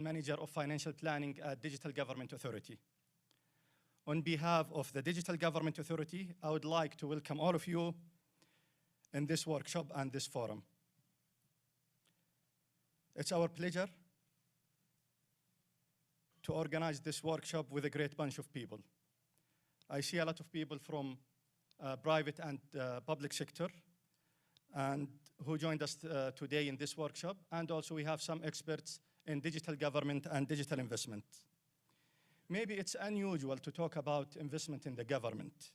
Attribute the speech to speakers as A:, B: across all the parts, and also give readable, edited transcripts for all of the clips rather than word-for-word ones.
A: Manager of Financial Planning at Digital Government Authority. On behalf of the Digital Government Authority, I would like to welcome all of you in this workshop and this forum. It's our pleasure to organize this workshop with a great bunch of people. I see a lot of people from private and public sector and who joined us today in this workshop, and also we have some experts in digital government and digital investment. Maybe it's unusual to talk about investment in the government,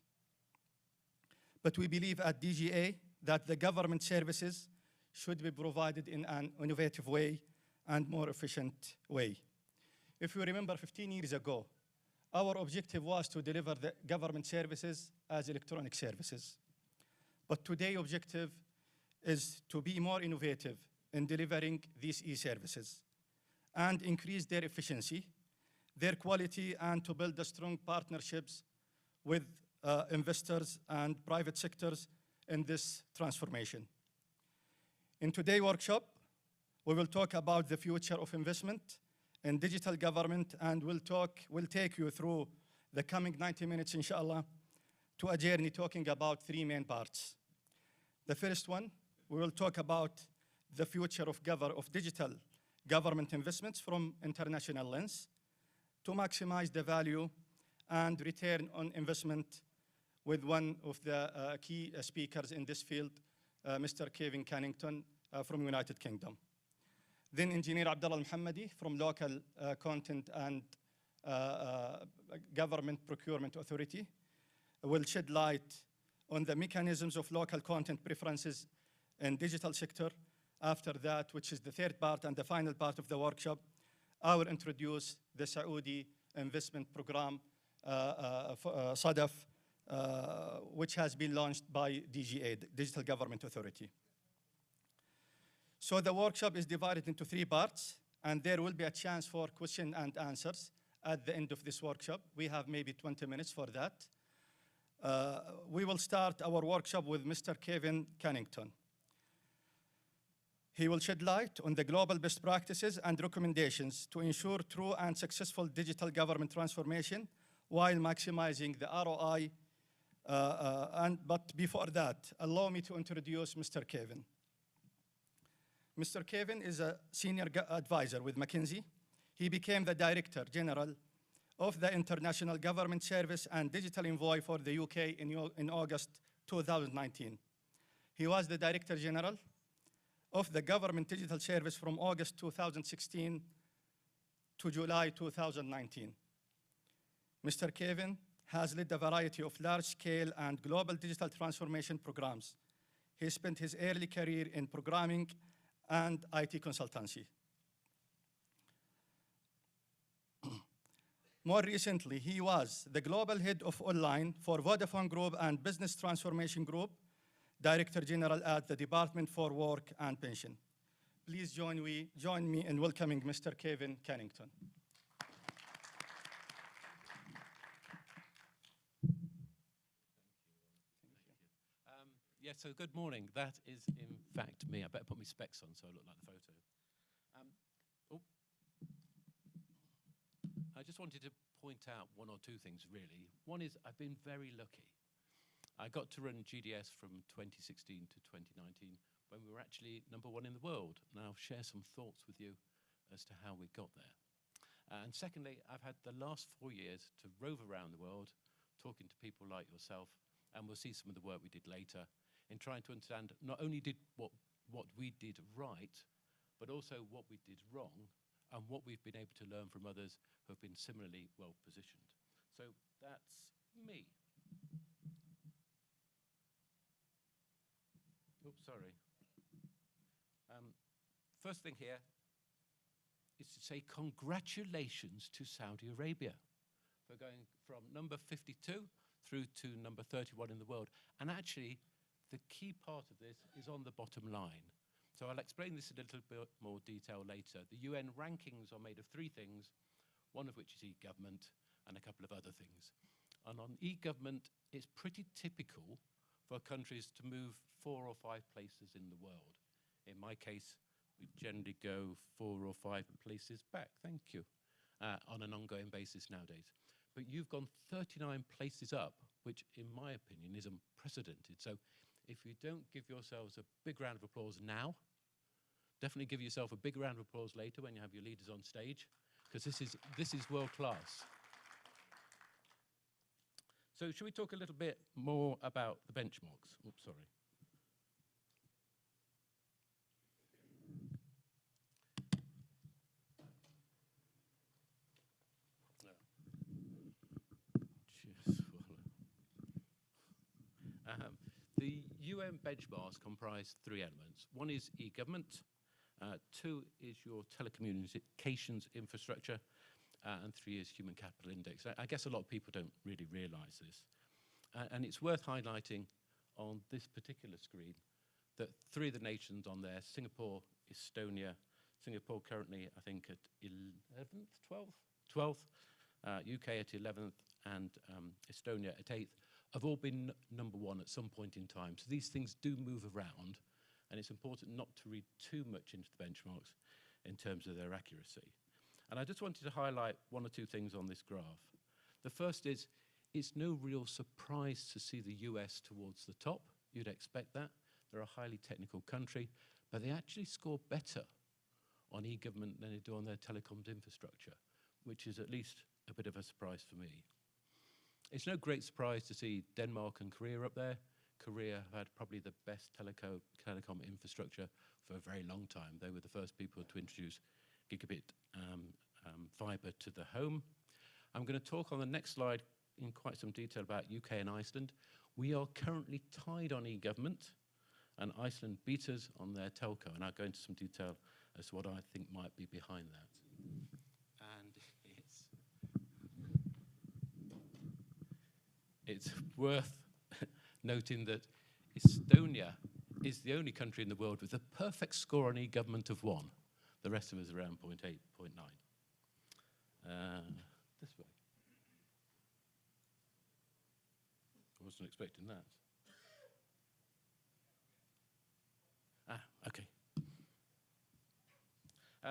A: but we believe at DGA that the government services should be provided in an innovative way and more efficient way. If you remember 15 years ago, our objective was to deliver the government services as electronic services. But today's objective is to be more innovative in delivering these e-services and increase their efficiency, their quality, and to build strong partnerships with investors and private sectors in this transformation. In today's workshop, we will talk about the future of investment in digital government, and we'll take you through the coming 90 minutes, inshallah, to a journey talking about three main parts. The first one, we will talk about the future of digital government investments from international lens to maximize the value and return on investment with one of the key speakers in this field, Mr. Kevin Cannington from United Kingdom. Then Engineer Abdullah Al-Muhammadi from Local Content and Government Procurement Authority will shed light on the mechanisms of local content preferences in digital sector. After that, which is the third part and the final part of the workshop, I will introduce the Saudi investment program, SADF, which has been launched by DGA, Digital Government Authority. So the workshop is divided into three parts, and there will be a chance for question and answers at the end of this workshop. We have maybe 20 minutes for that. We will start our workshop with Mr. Kevin Cannington. He will shed light on the global best practices and recommendations to ensure true and successful digital government transformation while maximizing the ROI. But before that, allow me to introduce Mr. Kevin. Mr. Kevin is a senior advisor with McKinsey. He became the Director General of the International Government Service and Digital Envoy for the UK in August 2019. He was the Director General of the Government Digital Service from August 2016 to July 2019. Mr. Kevin has led a variety of large-scale and global digital transformation programs. He spent his early career in programming and IT consultancy. More recently, he was the global head of online for Vodafone Group and Business Transformation Group, Director General at the Department for Work and Pension. Please join me in welcoming Mr. Kevin Cannington.
B: So good morning. That is, in fact, me. I better put my specs on so I look like the photo. I just wanted to point out one or two things, really. One is I've been very lucky. I got to run GDS from 2016 to 2019 when we were actually #1 in the world. And I'll share some thoughts with you as to how we got there. And secondly, I've had the last 4 years to rove around the world, talking to people like yourself, and we'll see some of the work we did later, in trying to understand not only what we did right, but also what we did wrong, and what we've been able to learn from others who have been similarly well positioned. So that's me. Oops, sorry. First thing here is to say congratulations to Saudi Arabia for going from number 52 through to number 31 in the world. And actually, the key part of this is on the bottom line. So I'll explain this in a little bit more detail later. The UN rankings are made of three things, one of which is e-government and a couple of other things. And on e-government, it's pretty typical for countries to move 4 or 5 places in the world. In my case, We generally go 4 or 5 places back, thank you, on an ongoing basis nowadays. But you've gone 39 places up, which in my opinion is unprecedented. So if you don't give yourselves a big round of applause now, definitely give yourself a big round of applause later when you have your leaders on stage, because this is world class. So should we talk a little bit more about the benchmarks? Oops, sorry. The UN benchmarks comprise 3 elements. 1 is e-government, 2 is your telecommunications infrastructure, and 3 is human capital index. I guess a lot of people don't really realise this. And it's worth highlighting on this particular screen that 3 of the nations on there, Singapore, Estonia, Singapore currently I think at 11th, 12th, UK at 11th, and Estonia at 8th, have all been number 1 at some point in time. So these things do move around, and it's important not to read too much into the benchmarks in terms of their accuracy. And I just wanted to highlight 1 or 2 things on this graph. The first is, it's no real surprise to see the US towards the top. You'd expect that. They're a highly technical country, but they actually score better on e-government than they do on their telecoms infrastructure, which is at least a bit of a surprise for me. It's no great surprise to see Denmark and Korea up there. Korea have had probably the best telecom infrastructure for a very long time. They were the first people to introduce gigabit fibre to the home. I'm going to talk on the next slide in quite some detail about UK and Iceland. We are currently tied on e-government, and Iceland beat us on their telco, and I'll go into some detail as to what I think might be behind that. And it's worth noting that Estonia is the only country in the world with a perfect score on e-government of 1. The rest of us are around 0.8, 0.9. This way. I wasn't expecting that. Okay.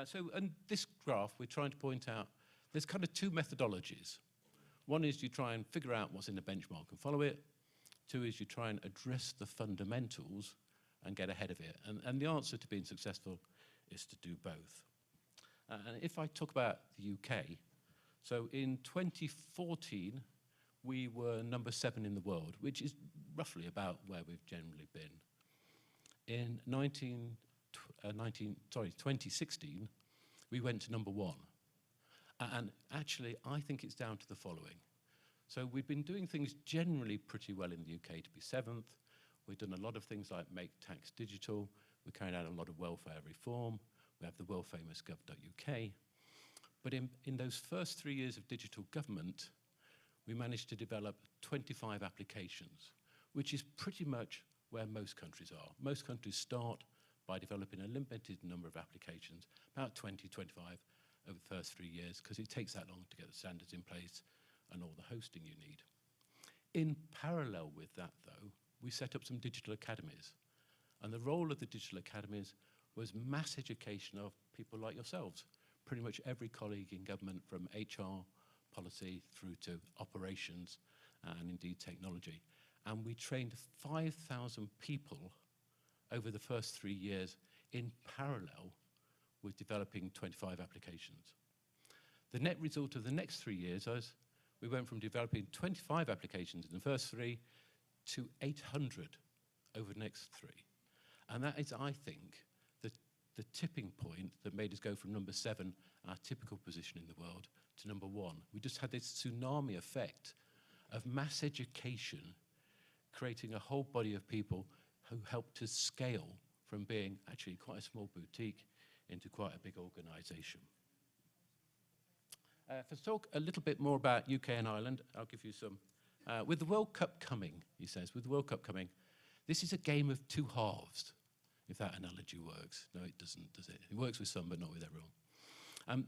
B: So in this graph, we're trying to point out there's kind of 2 methodologies. 1 is you try and figure out what's in the benchmark and follow it. 2 is you try and address the fundamentals and get ahead of it. And the answer to being successful is to do both. And if I talk about the UK, so in 2014, we were number 7 in the world, which is roughly about where we've generally been. In 2016, we went to number 1. And actually, I think it's down to the following. So we've been doing things generally pretty well in the UK to be 7th. We've done a lot of things like make tax digital. We carried out a lot of welfare reform. We have the world famous gov.uk. But in those first 3 years of digital government, we managed to develop 25 applications, which is pretty much where most countries are. Most countries start by developing a limited number of applications, about 20, 25 over the first 3 years, because it takes that long to get the standards in place and all the hosting you need. In parallel with that, though, we set up some digital academies. And the role of the digital academies was mass education of people like yourselves. Pretty much every colleague in government, from HR, policy, through to operations, and indeed technology. And we trained 5,000 people over the first 3 years in parallel with developing 25 applications. The net result of the next 3 years was we went from developing 25 applications in the first 3 to 800 over the next 3. And that is, I think, the tipping point that made us go from number 7, our typical position in the world, to number 1. We just had this tsunami effect of mass education, creating a whole body of people who helped us scale from being actually quite a small boutique into quite a big organisation. To talk a little bit more about UK and Ireland, I'll give you some. With the World Cup coming, he says, with the World Cup coming, this is a game of 2 halves, if that analogy works. No, it doesn't, does it? It works with some, but not with everyone.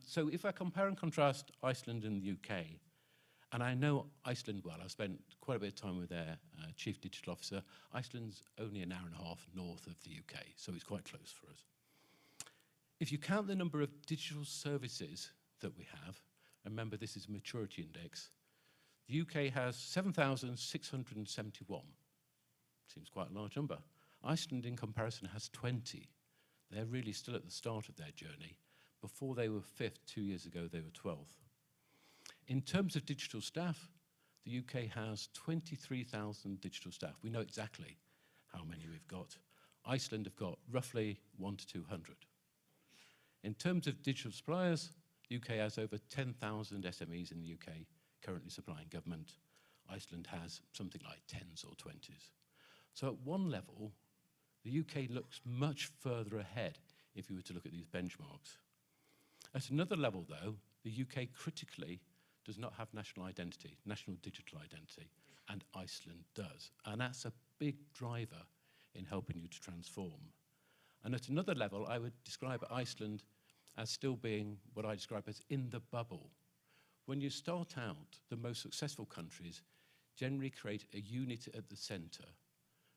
B: So if I compare and contrast Iceland and the UK, and I know Iceland well, I've spent quite a bit of time with their chief digital officer. Iceland's only an hour and a half north of the UK, so it's quite close for us. If you count the number of digital services that we have, remember this is a maturity index, the UK has 7,671. Seems quite a large number. Iceland, in comparison, has 20. They're really still at the start of their journey. Before they were 5th, 2 years ago, they were 12th. In terms of digital staff, the UK has 23,000 digital staff. We know exactly how many we've got. Iceland have got roughly 1 to 200. In terms of digital suppliers, the UK has over 10,000 SMEs in the UK currently supplying government. Iceland has something like 10s or 20s. So at one level, the UK looks much further ahead if you were to look at these benchmarks. At another level, though, the UK critically does not have national identity, national digital identity, and Iceland does. And that's a big driver in helping you to transform. And at another level, I would describe Iceland as still being what I describe as in the bubble. When you start out, the most successful countries generally create a unit at the center,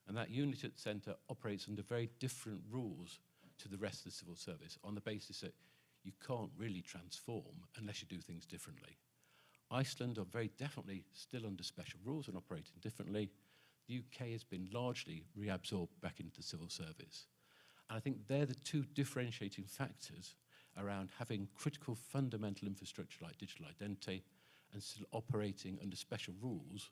B: and that unit at the center operates under very different rules to the rest of the civil service on the basis that you can't really transform unless you do things differently. Iceland are very definitely still under special rules and operating differently. The UK has been largely reabsorbed back into the civil service. And I think they're the two differentiating factors around having critical fundamental infrastructure like digital identity and still operating under special rules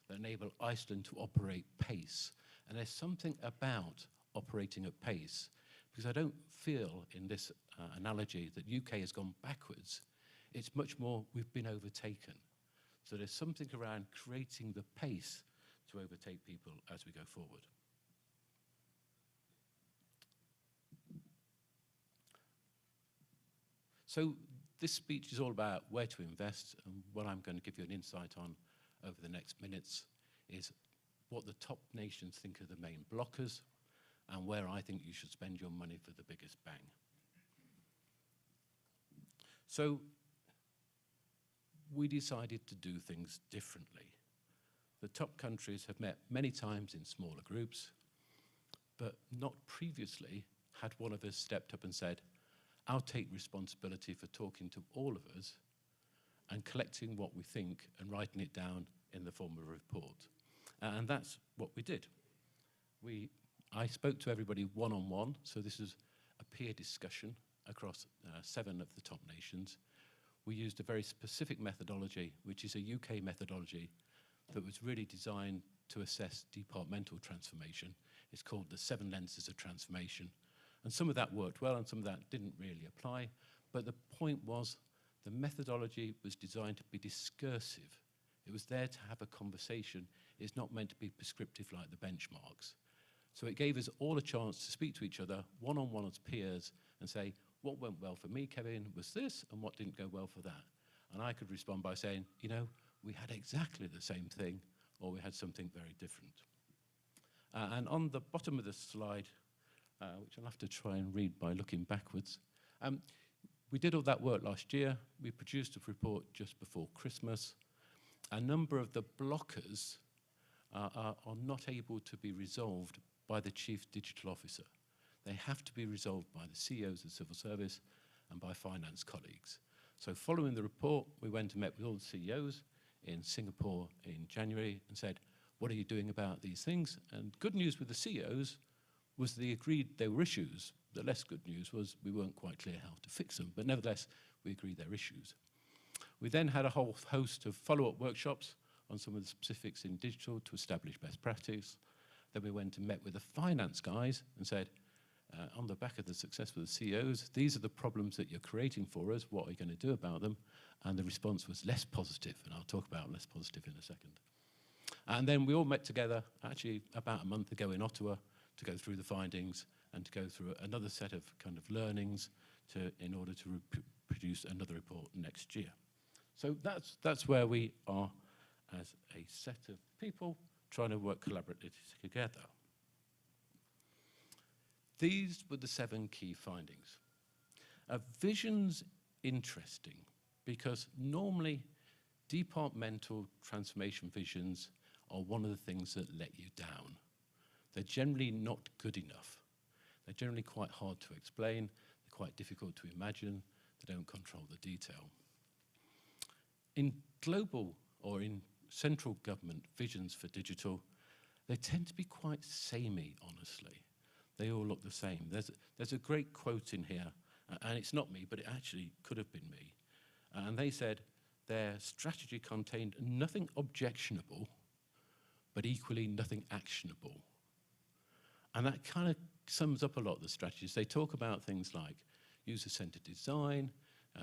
B: that enable Iceland to operate pace. And there's something about operating at pace, because I don't feel in this analogy that UK has gone backwards. It's much more we've been overtaken. So there's something around creating the pace to overtake people as we go forward. So this speech is all about where to invest, and what I'm going to give you an insight on over the next minutes is what the top nations think are the main blockers and where I think you should spend your money for the biggest bang. So we decided to do things differently. The top countries have met many times in smaller groups, but not previously had one of us stepped up and said, I'll take responsibility for talking to all of us and collecting what we think and writing it down in the form of a report. And that's what we did. I spoke to everybody one-on-one, so this is a peer discussion across 7 of the top nations. We used a very specific methodology, which is a UK methodology that was really designed to assess departmental transformation. It's called the 7 lenses of transformation. And some of that worked well and some of that didn't really apply. But the point was the methodology was designed to be discursive. It was there to have a conversation. It's not meant to be prescriptive like the benchmarks. So it gave us all a chance to speak to each other one-on-one as peers and say, what went well for me, Kevin, was this, and what didn't go well for that. And I could respond by saying, you know, we had exactly the same thing, or we had something very different. And on the bottom of the slide, which I'll have to try and read by looking backwards, we did all that work last year. We produced a report just before Christmas. A number of the blockers are not able to be resolved by the Chief Digital Officer. They have to be resolved by the CEOs of the civil service and by finance colleagues. So following the report, we went and met with all the CEOs in Singapore in January and said, what are you doing about these things? And good news with the CEOs was they agreed there were issues. The less good news was we weren't quite clear how to fix them, but nevertheless, we agreed there were issues. We then had a whole host of follow-up workshops on some of the specifics in digital to establish best practice. Then we went and met with the finance guys and said, on the back of the success with the CEOs, these are the problems that you're creating for us. What are you going to do about them? And the response was less positive, and I'll talk about less positive in a second. And then we all met together, actually about a month ago in Ottawa, to go through the findings and to go through another set of kind of learnings in order to produce another report next year. So that's where we are as a set of people trying to work collaboratively together. These were the 7 key findings. Vision's interesting because normally departmental transformation visions are one of the things that let you down. They're generally not good enough. They're generally quite hard to explain. They're quite difficult to imagine, they don't control the detail. In global or in central government visions for digital, they tend to be quite samey, honestly. They all look the same. There's a great quote in here, and it's not me, but it actually could have been me. And they said, their strategy contained nothing objectionable, but equally nothing actionable. And that kind of sums up a lot of the strategies. They talk about things like user-centered design,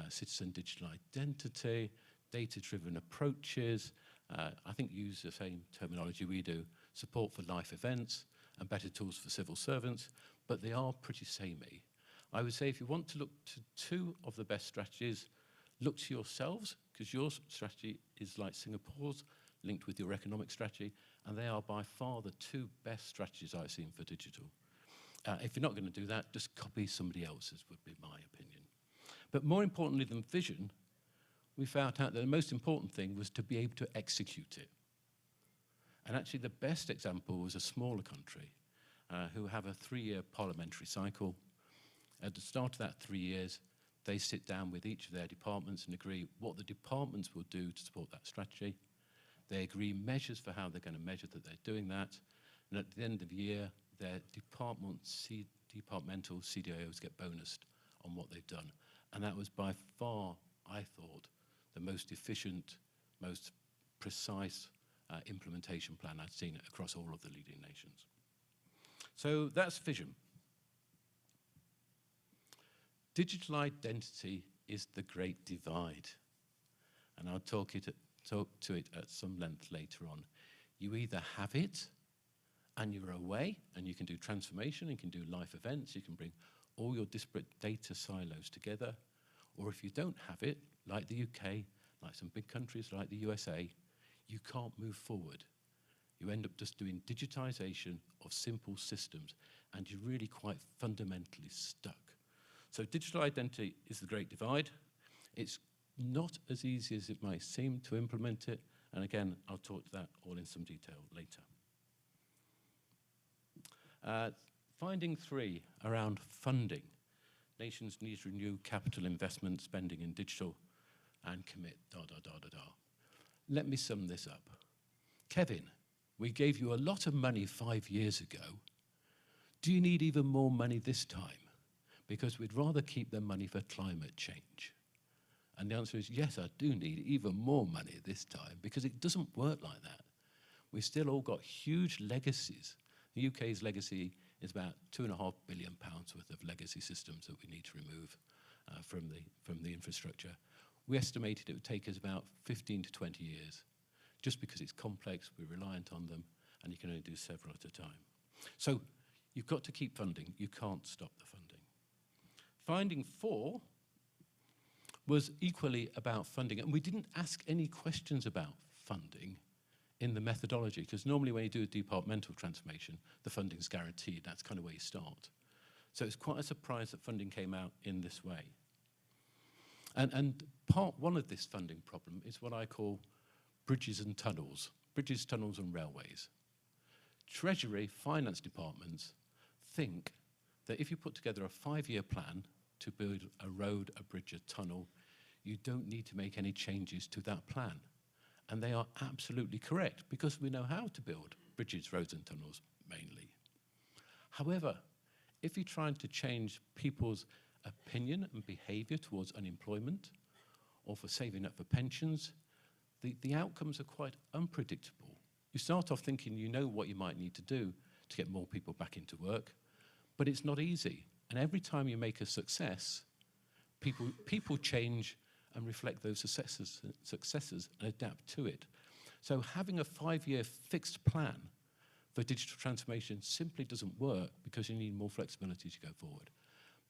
B: citizen digital identity, data-driven approaches. I think use the same terminology we do, support for life events, and better tools for civil servants, but they are pretty samey. I would say if you want to look to two of the best strategies, look to yourselves, because your strategy is like Singapore's, linked with your economic strategy, and they are by far the two best strategies I've seen for digital. If you're not going to do that, just copy somebody else's, would be my opinion. But more importantly than vision, we found out that the most important thing was to be able to execute it. And actually the best example was a smaller country who have a 3-year parliamentary cycle. At the start of that 3 years, they sit down with each of their departments and agree what the departments will do to support that strategy. They agree measures for how they're going to measure that they're doing that. And at the end of the year, their departmental CDIOs get bonused on what they've done. And that was by far, I thought, the most efficient, most precise implementation plan I'd seen across all of the leading nations. So that's vision. Digital identity is the great divide. And I'll talk to it at some length later on. You either have it and you're away and you can do transformation, you can do life events, you can bring all your disparate data silos together, or if you don't have it, like the UK, like some big countries like the USA, you can't move forward. You end up just doing digitization of simple systems and you're really quite fundamentally stuck. So digital identity is the great divide. It's not as easy as it might seem to implement it, and again, I'll talk to that all in some detail later. Finding 3 around funding. Nations need to renew capital investment spending in digital and commit, Let me sum this up. Kevin, we gave you a lot of money 5 years ago. Do you need even more money this time? Because we'd rather keep the money for climate change. And the answer is, yes, I do need even more money this time, because it doesn't work like that. We've still all got huge legacies. The UK's legacy is about £2.5 billion worth of legacy systems that we need to remove from the infrastructure. We estimated it would take us about 15 to 20 years. Just because it's complex, we're reliant on them, and you can only do several at a time. So you've got to keep funding. You can't stop the funding. Finding 4 was equally about funding, and we didn't ask any questions about funding in the methodology, because normally when you do a departmental transformation, the funding's guaranteed. That's kind of where you start. So it's quite a surprise that funding came out in this way. And part 1 of this funding problem is what I call bridges and tunnels, bridges, tunnels and railways. Treasury, finance departments think that if you put together a 5-year plan to build a road, a bridge, a tunnel, you don't need to make any changes to that plan. And they are absolutely correct, because we know how to build bridges, roads and tunnels, mainly. However, if you're trying to change people's opinion and behavior towards unemployment, or for saving up for pensions, the outcomes are quite unpredictable. You start off thinking you know what you might need to do to get more people back into work, but it's not easy. And every time you make a success, people change and reflect those successes and adapt to it. So having a 5-year fixed plan for digital transformation simply doesn't work, because you need more flexibility to go forward.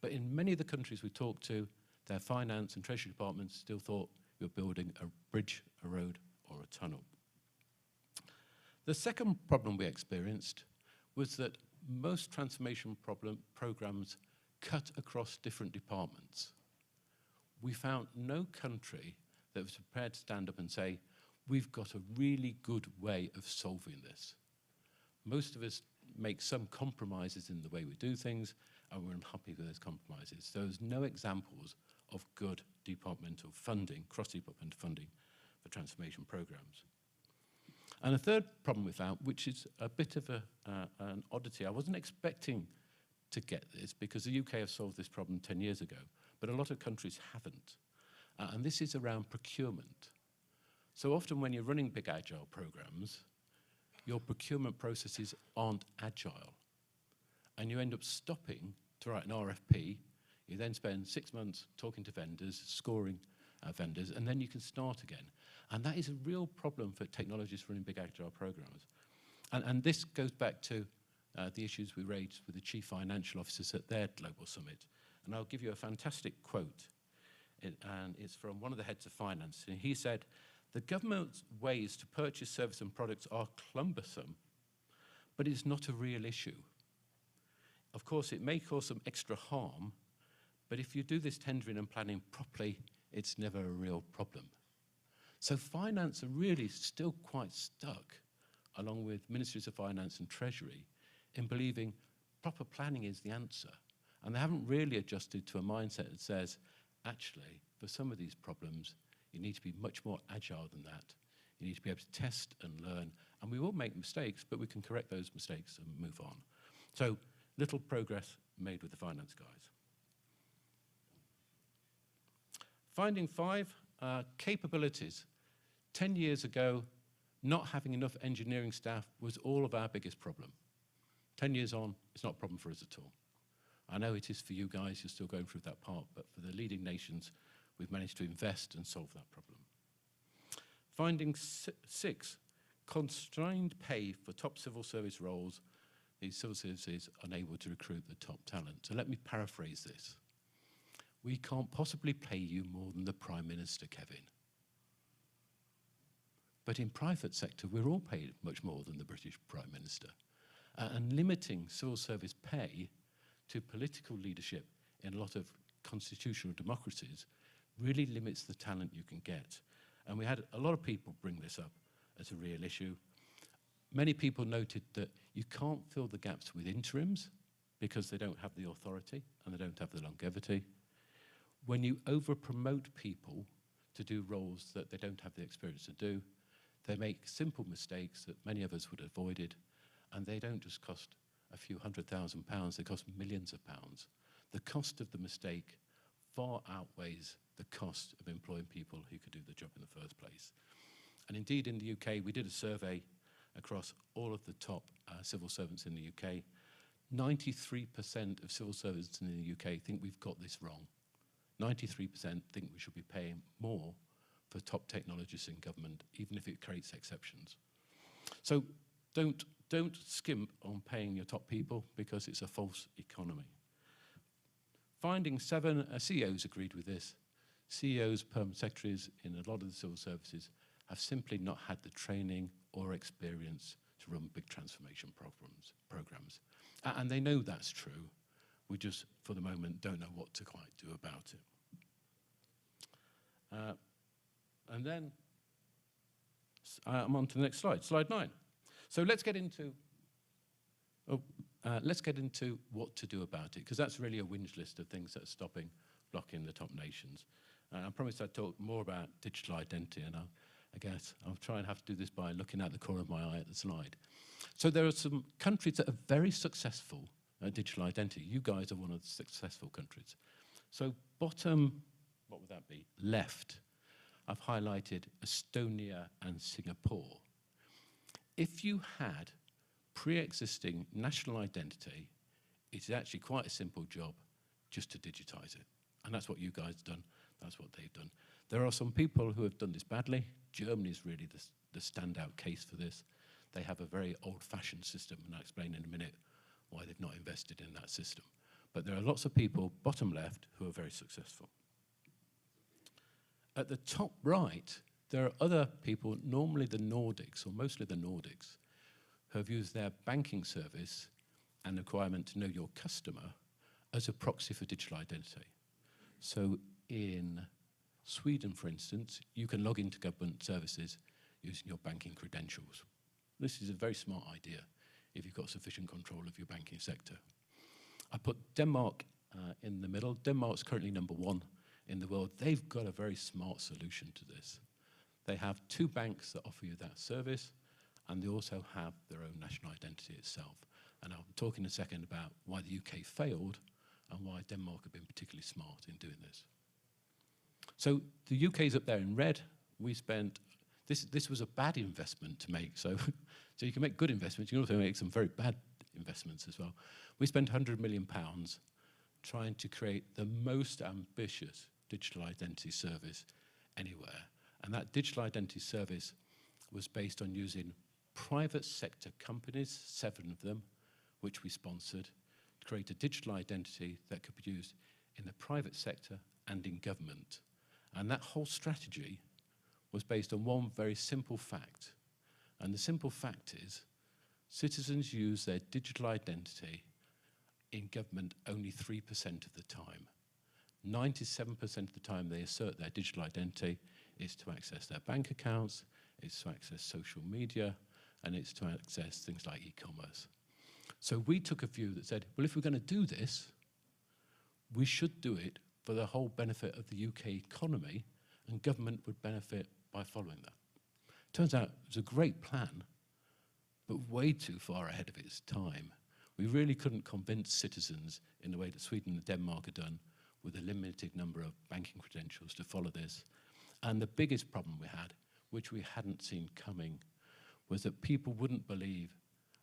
B: But in many of the countries we talked to, their finance and treasury departments still thought you're building a bridge, a road, or a tunnel. The second problem we experienced was that most transformation programs cut across different departments. We found no country that was prepared to stand up and say, we've got a really good way of solving this. Most of us make some compromises in the way we do things, and we're unhappy with those compromises. There's no examples of good departmental funding, cross-departmental funding for transformation programs. And a third problem we found, which is a bit of an oddity, I wasn't expecting to get this because the UK have solved this problem 10 years ago, but a lot of countries haven't. And this is around procurement. So often when you're running big agile programs, your procurement processes aren't agile. And you end up stopping to write an RFP. You then spend 6 months talking to vendors, scoring vendors, and then you can start again. And that is a real problem for technologists running big agile programs. And this goes back to the issues we raised with the chief financial officers at their global summit. And I'll give you a fantastic quote, and it's from one of the heads of finance. And he said, "The government's ways to purchase services and products are cumbersome, but it's not a real issue. Of course, it may cause some extra harm, but if you do this tendering and planning properly, it's never a real problem." So finance are really still quite stuck, along with ministries of finance and treasury, in believing proper planning is the answer. And they haven't really adjusted to a mindset that says, actually, for some of these problems, you need to be much more agile than that. You need to be able to test and learn. And we will make mistakes, but we can correct those mistakes and move on. So little progress made with the finance guys. Finding 5, capabilities. 10 years ago, not having enough engineering staff was all of our biggest problem. 10 years on, it's not a problem for us at all. I know it is for you guys, you're still going through that part, but for the leading nations, we've managed to invest and solve that problem. Finding 6, constrained pay for top civil service roles. These civil services are unable to recruit the top talent. So let me paraphrase this. We can't possibly pay you more than the Prime Minister, Kevin. But in private sector, we're all paid much more than the British Prime Minister. And limiting civil service pay to political leadership in a lot of constitutional democracies really limits the talent you can get. And we had a lot of people bring this up as a real issue. Many people noted that you can't fill the gaps with interims because they don't have the authority and they don't have the longevity. When you over-promote people to do roles that they don't have the experience to do, they make simple mistakes that many of us would have avoided, and they don't just cost a few £100,000, they cost millions of pounds. The cost of the mistake far outweighs the cost of employing people who could do the job in the first place. And indeed, in the UK, we did a survey across all of the top civil servants in the UK. 93% of civil servants in the UK think we've got this wrong. 93% think we should be paying more for top technologists in government, even if it creates exceptions. So don't skimp on paying your top people because it's a false economy. Finding 7, CEOs agreed with this. CEOs, permanent secretaries in a lot of the civil services have simply not had the training or experience to run big transformation programs. And they know that's true. We just, for the moment, don't know what to quite do about it. And then I'm on to the next slide, slide 9. So let's get into what to do about it, because that's really a wish list of things that are blocking the top nations. I promised I'd talk more about digital identity, and I guess I'll try and have to do this by looking at the corner of my eye at the slide. So there are some countries that are very successful at digital identity. You guys are one of the successful countries. So bottom, what would that be? Left, I've highlighted Estonia and Singapore. If you had pre-existing national identity, it's actually quite a simple job just to digitize it. And that's what you guys have done. That's what they've done. There are some people who have done this badly. Germany is really the standout case for this. They have a very old-fashioned system, and I'll explain in a minute why they've not invested in that system. But there are lots of people, bottom left, who are very successful. At the top right, there are other people, normally the Nordics, or mostly the Nordics, who have used their banking service and the requirement to know your customer as a proxy for digital identity. So in Sweden, for instance, you can log into government services using your banking credentials. This is a very smart idea if you've got sufficient control of your banking sector. I put Denmark in the middle. Denmark's currently #1 in the world. They've got a very smart solution to this. They have 2 banks that offer you that service, and they also have their own national identity itself. And I'll talk in a second about why the UK failed and why Denmark have been particularly smart in doing this. So the UK's up there in red. We spent, this was a bad investment to make. So you can make good investments. You can also make some very bad investments as well. We spent £100 million trying to create the most ambitious digital identity service anywhere. And that digital identity service was based on using private sector companies, 7 of them, which we sponsored, to create a digital identity that could be used in the private sector and in government. And that whole strategy was based on one very simple fact. And the simple fact is, citizens use their digital identity in government only 3% of the time. 97% of the time they assert their digital identity is to access their bank accounts, it's to access social media, and it's to access things like e-commerce. So we took a view that said, well, if we're going to do this, we should do it for the whole benefit of the UK economy, and government would benefit by following that. Turns out it was a great plan, but way too far ahead of its time. We really couldn't convince citizens in the way that Sweden and Denmark had done with a limited number of banking credentials to follow this. And the biggest problem we had, which we hadn't seen coming, was that people wouldn't believe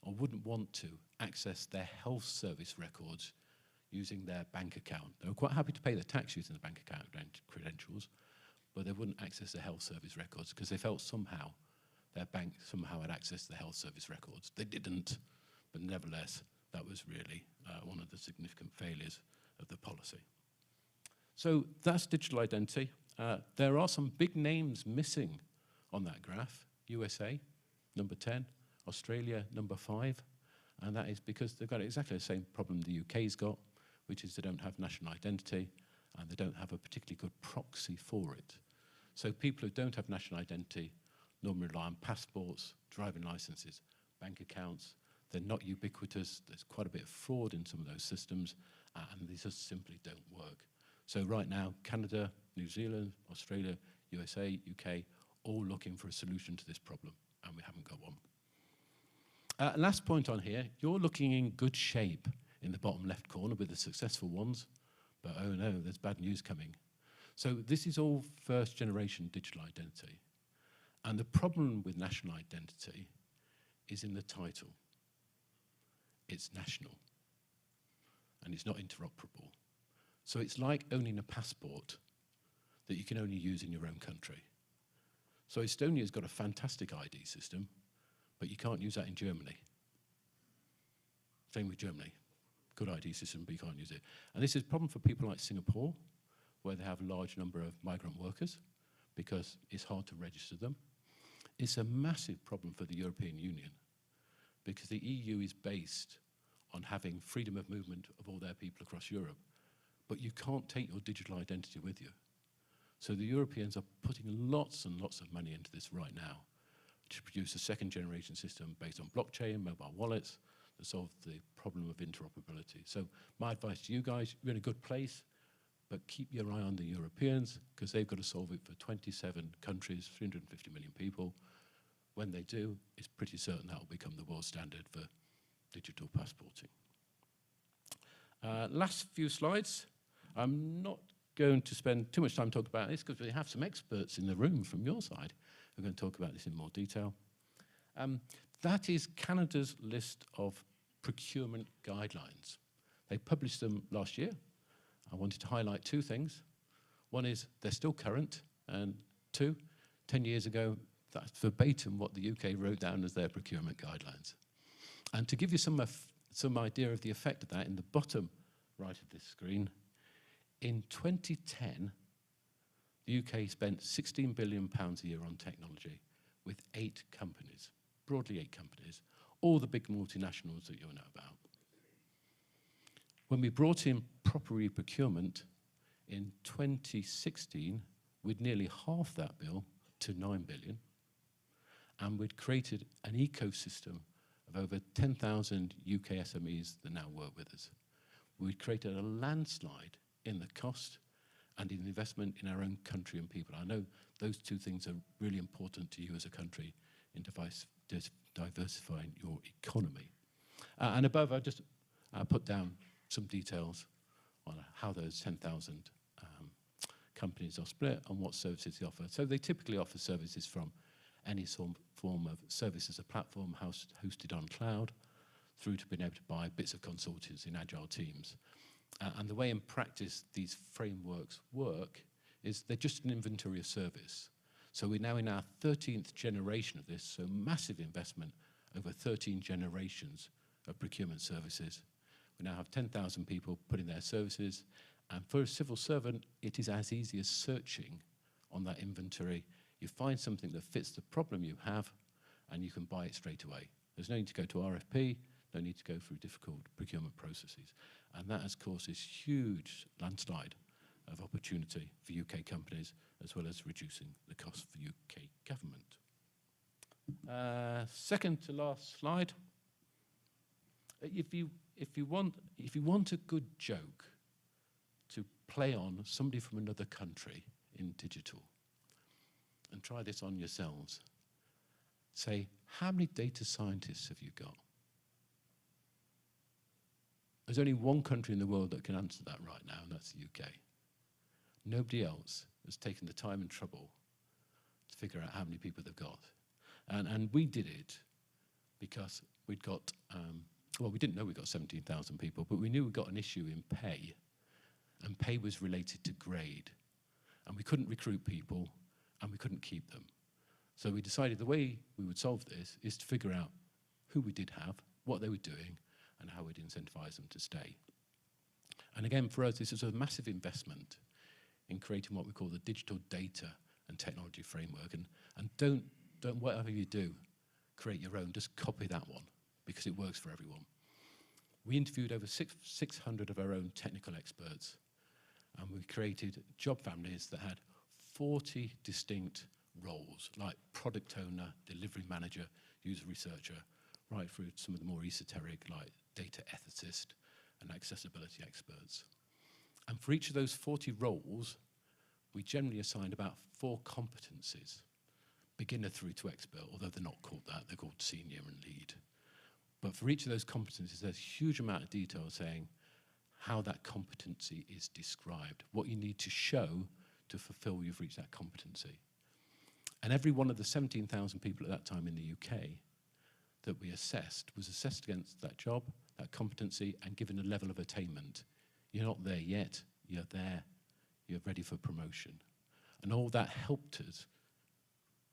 B: or wouldn't want to access their health service records using their bank account. They were quite happy to pay their tax using the bank account credentials, but they wouldn't access the health service records because they felt somehow their bank somehow had access to the health service records. They didn't, but nevertheless, that was really one of the significant failures of the policy. So that's digital identity. There are some big names missing on that graph. USA, number 10, Australia, number 5, and that is because they've got exactly the same problem the UK's got, which is they don't have national identity and they don't have a particularly good proxy for it. So people who don't have national identity normally rely on passports, driving licenses, bank accounts. They're not ubiquitous. There's quite a bit of fraud in some of those systems, and these just simply don't work. So right now, Canada, New Zealand, Australia, USA, UK, all looking for a solution to this problem, and we haven't got one. Last point on here, you're looking in good shape in the bottom left corner with the successful ones, but oh no, there's bad news coming. So this is all first generation digital identity. And the problem with national identity is in the title. It's national, and it's not interoperable. So it's like owning a passport that you can only use in your own country. So Estonia's got a fantastic ID system, but you can't use that in Germany. Same with Germany. Good ID system, but you can't use it. And this is a problem for people like Singapore, where they have a large number of migrant workers, because it's hard to register them. It's a massive problem for the European Union, because the EU is based on having freedom of movement of all their people across Europe, but you can't take your digital identity with you. So the Europeans are putting lots and lots of money into this right now to produce a second generation system based on blockchain, mobile wallets, to solve the problem of interoperability. So my advice to you guys, you're in a good place, but keep your eye on the Europeans, because they've got to solve it for 27 countries, 350 million people. When they do, it's pretty certain that will become the world standard for digital passporting. Last few slides. I'm not going to spend too much time talking about this because we have some experts in the room from your side who are going to talk about this in more detail. That is Canada's list of procurement guidelines. They published them last year. I wanted to highlight 2 things. One is they're still current, and 2, 10 years ago, that's verbatim what the UK wrote down as their procurement guidelines. And to give you some idea of the effect of that, in the bottom right of this screen, in 2010, the UK spent £16 billion a year on technology with 8 companies, broadly 8 companies, all the big multinationals that you'll know about. When we brought in proper e-procurement in 2016, we'd nearly half that bill to £9 billion, and we'd created an ecosystem of over 10,000 UK SMEs that now work with us. we created a landslide in the cost and in investment in our own country and people. I know those two things are really important to you as a country in diversifying your economy. And above, I just put down some details on how those 10,000 companies are split and what services they offer. So they typically offer services from any form of service as a platform hosted on cloud, through to being able to buy bits of consultants in agile teams. And the way in practice these frameworks work is they're just an inventory of service. So we're now in our 13th generation of this, so massive investment over 13 generations of procurement services. We now have 10,000 people putting their services, and for a civil servant, it is as easy as searching on that inventory. You find something that fits the problem you have, and you can buy it straight away. There's no need to go to RFP, no need to go through difficult procurement processes. And that has caused this huge landslide of opportunity for UK companies, as well as reducing the cost for UK government. Second to last slide. If you want a good joke to play on somebody from another country in digital, and try this on yourselves, say, how many data scientists have you got? There's only one country in the world that can answer that right now, and that's the UK. Nobody else has taken the time and trouble to figure out how many people they've got. And we did it because we'd got, well, we didn't know we got 17,000 people, but we knew we got an issue in pay, and pay was related to grade. And we couldn't recruit people, and we couldn't keep them. So we decided the way we would solve this is to figure out who we did have, what they were doing, and how we'd incentivize them to stay. And again, for us, this is a massive investment in creating what we call the digital data and technology framework. And don't whatever you do, create your own, just copy that one, because it works for everyone. We interviewed over 600 of our own technical experts, and we created job families that had 40 distinct roles, like product owner, delivery manager, user researcher, right through some of the more esoteric, like data ethicist and accessibility experts. And for each of those 40 roles, we generally assigned about 4 competencies, beginner through to expert, although they're not called that, they're called senior and lead. But for each of those competencies, there's a huge amount of detail saying how that competency is described, what you need to show to fulfill you've reached that competency. And every one of the 17,000 people at that time in the UK that we assessed was assessed against that job, that competency, and given a level of attainment. You're not there yet, you're there, you're ready for promotion. And all that helped us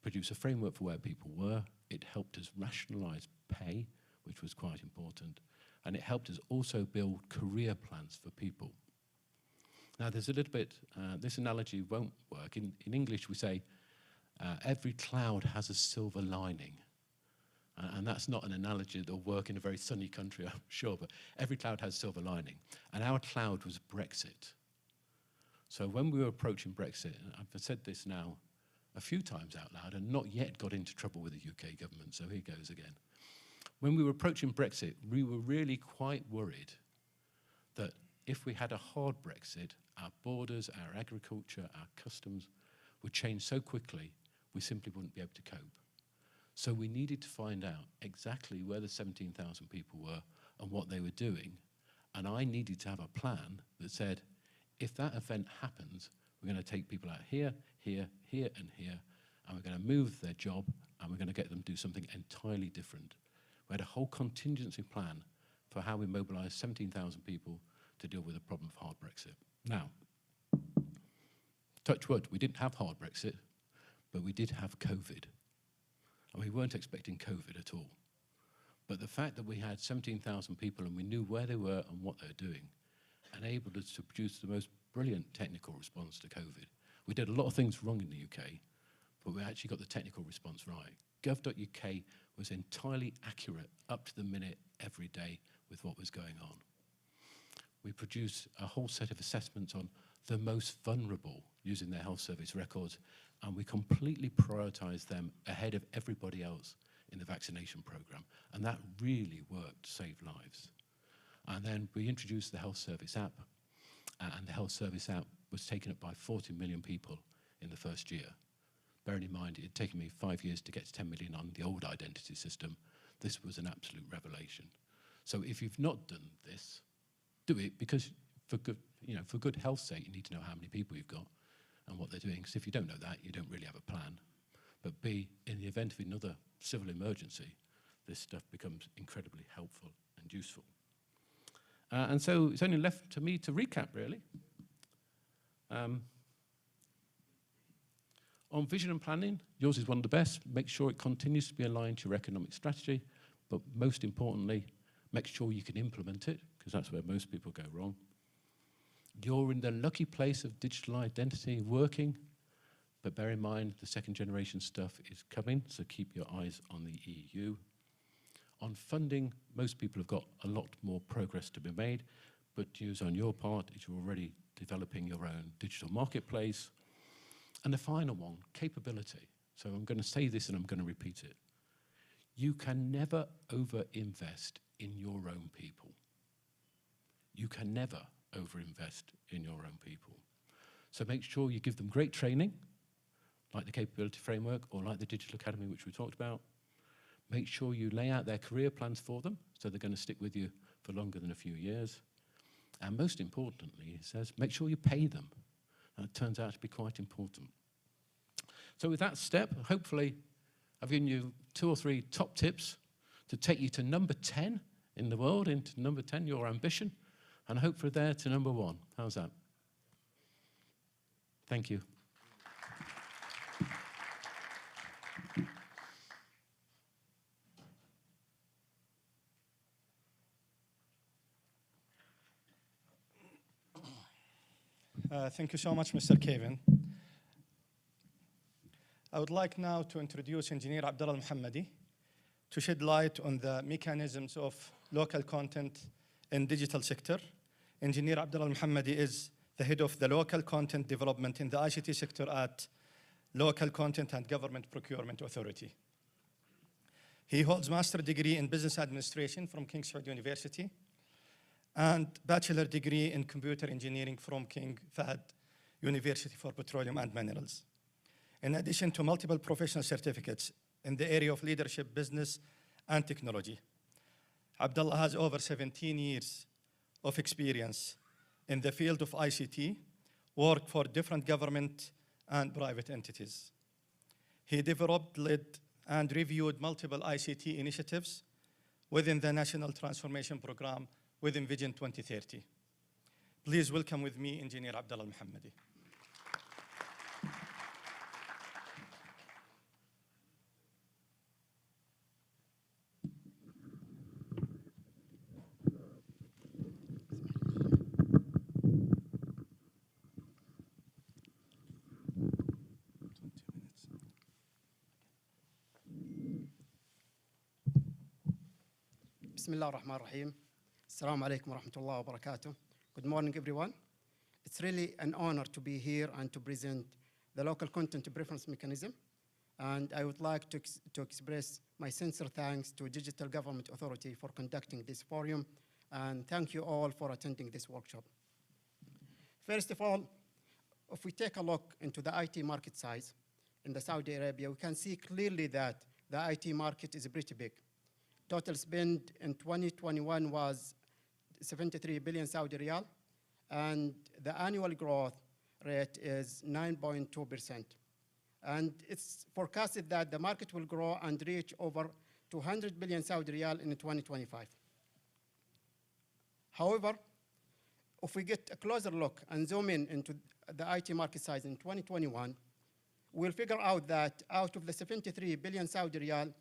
B: produce a framework for where people were. It helped us rationalize pay, which was quite important. And it helped us also build career plans for people. Now there's a little bit, this analogy won't work. In English we say, every cloud has a silver lining. And that's not an analogy that'll work in a very sunny country, I'm sure, but every cloud has a silver lining. And our cloud was Brexit. So when we were approaching Brexit, and I've said this now a few times out loud and not yet got into trouble with the UK government, so here goes again. When we were approaching Brexit, we were really quite worried that if we had a hard Brexit, our borders, our agriculture, our customs would change so quickly, we simply wouldn't be able to cope. So we needed to find out exactly where the 17,000 people were and what they were doing. And I needed to have a plan that said, if that event happens, we're going to take people out here, here, here, and here, and we're going to move their job, and we're going to get them to do something entirely different. We had a whole contingency plan for how we mobilized 17,000 people to deal with the problem of hard Brexit. Now, touch wood, we didn't have hard Brexit, but we did have COVID. And we weren't expecting COVID at all. But the fact that we had 17,000 people and we knew where they were and what they were doing enabled us to produce the most brilliant technical response to COVID. We did a lot of things wrong in the UK, but we actually got the technical response right. Gov.uk was entirely accurate, up to the minute, every day, with what was going on. We produced a whole set of assessments on the most vulnerable using their health service records, and we completely prioritized them ahead of everybody else in the vaccination program. And that really worked to save lives. And then we introduced the health service app, and the health service app was taken up by 40 million people in the first year. Bearing in mind, it had taken me 5 years to get to 10 million on the old identity system. This was an absolute revelation. So if you've not done this, do it, because for good health's sake, you need to know how many people you've got and what they're doing. Because if you don't know that, you don't really have a plan. But B, in the event of another civil emergency, this stuff becomes incredibly helpful and useful. And so it's only left to me to recap, really. On vision and planning, yours is one of the best. Make sure it continues to be aligned to your economic strategy, but most importantly, make sure you can implement it, because that's where most people go wrong. You're in the lucky place of digital identity working, but bear in mind the second generation stuff is coming, so keep your eyes on the EU. On funding, most people have got a lot more progress to be made, but news on your part is you're already developing your own digital marketplace. And the final one, capability. So I'm going to say this and I'm going to repeat it. You can never over-invest in your own people. You can never over-invest in your own people. So make sure you give them great training, like the capability framework or like the Digital Academy, which we talked about. Make sure you lay out their career plans for them, so they're going to stick with you for longer than a few years. And most importantly, it says, make sure you pay them. And it turns out to be quite important. So with that step, hopefully I've given you 2 or 3 top tips to take you to number 10 in the world, into number 10, your ambition, and hopefully there to number 1. How's that? Thank you.
A: Thank you so much, Mr. Kevin. I would like now to introduce Engineer Abdullah Al-Muhammadi to shed light on the mechanisms of local content in digital sector. Engineer Abdullah Al-Muhammadi is the head of the local content development in the ICT sector at Local Content and Government Procurement Authority. He holds master's degree in business administration from King Saud University and bachelor degree in computer engineering from King Fahd University for Petroleum and Minerals. In addition to multiple professional certificates in the area of leadership, business, and technology. Abdullah has over 17 years of experience in the field of ICT, worked for different government and private entities. He developed, led, and reviewed multiple ICT initiatives within the National Transformation Program within Vision 2030. Please welcome with me Engineer Abdullah Al-Muhammadi.
C: بسم الله الرحمن الرحيم. السلام عليكم ورحمة الله وبركاته. Good morning, everyone. It's really an honor to be here and to present the local content preference mechanism. And I would like to express my sincere thanks to Digital Government Authority for conducting this forum. And thank you all for attending this workshop. First of all, if we take a look into the IT market size in the Saudi Arabia, we can see clearly that the IT market is pretty big. Total spend in 2021 was 73 billion Saudi riyal, and the annual growth rate is 9.2%. And it's forecasted that the market will grow and reach over 200 billion Saudi riyal in 2025. However, if we get a closer look and zoom in into the IT market size in 2021, we'll figure out that out of the 73 billion Saudi riyal,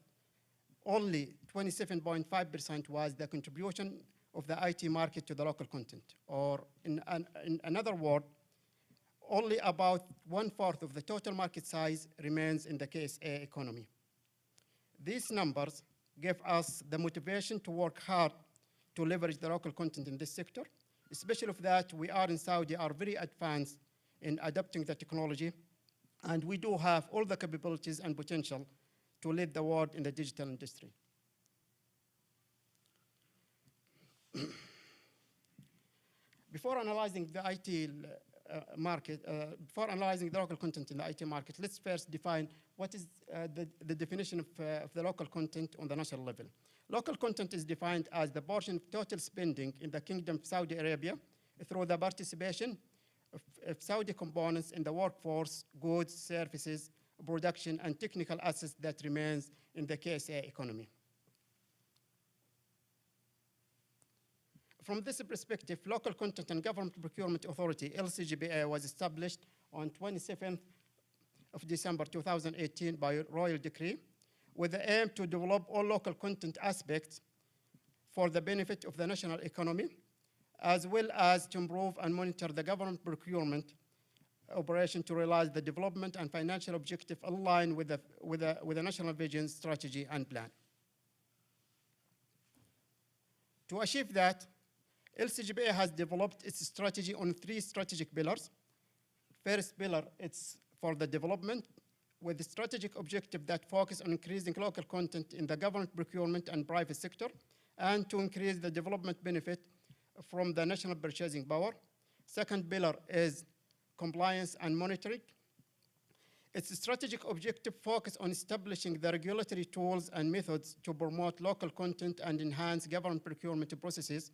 C: only 27.5% was the contribution of the IT market to the local content. Or in another word, only about 1/4 of the total market size remains in the KSA economy. These numbers give us the motivation to work hard to leverage the local content in this sector, especially if that we are in Saudi are very advanced in adopting the technology, and we do have all the capabilities and potential to lead the world in the digital industry. Before analyzing the IT market, before analyzing the local content in the IT market, let's first define what is the definition of the local content on the national level. Local content is defined as the portion of total spending in the Kingdom of Saudi Arabia through the participation of Saudi components in the workforce, goods, services, production, and technical assets that remains in the KSA economy. From this perspective, Local Content and Government Procurement Authority, LCGBA, was established on 27th of December 2018 by Royal Decree, with the aim to develop all local content aspects for the benefit of the national economy, as well as to improve and monitor the government procurement operation to realize the development and financial objective aligned with the national vision, strategy, and plan. To achieve that, LCGBA has developed its strategy on 3 strategic pillars. First pillar, it's for the development, with the strategic objective that focus on increasing local content in the government procurement and private sector, and to increase the development benefit from the national purchasing power. Second pillar is compliance and monitoring. Its strategic objective focus on establishing the regulatory tools and methods to promote local content and enhance government procurement processes,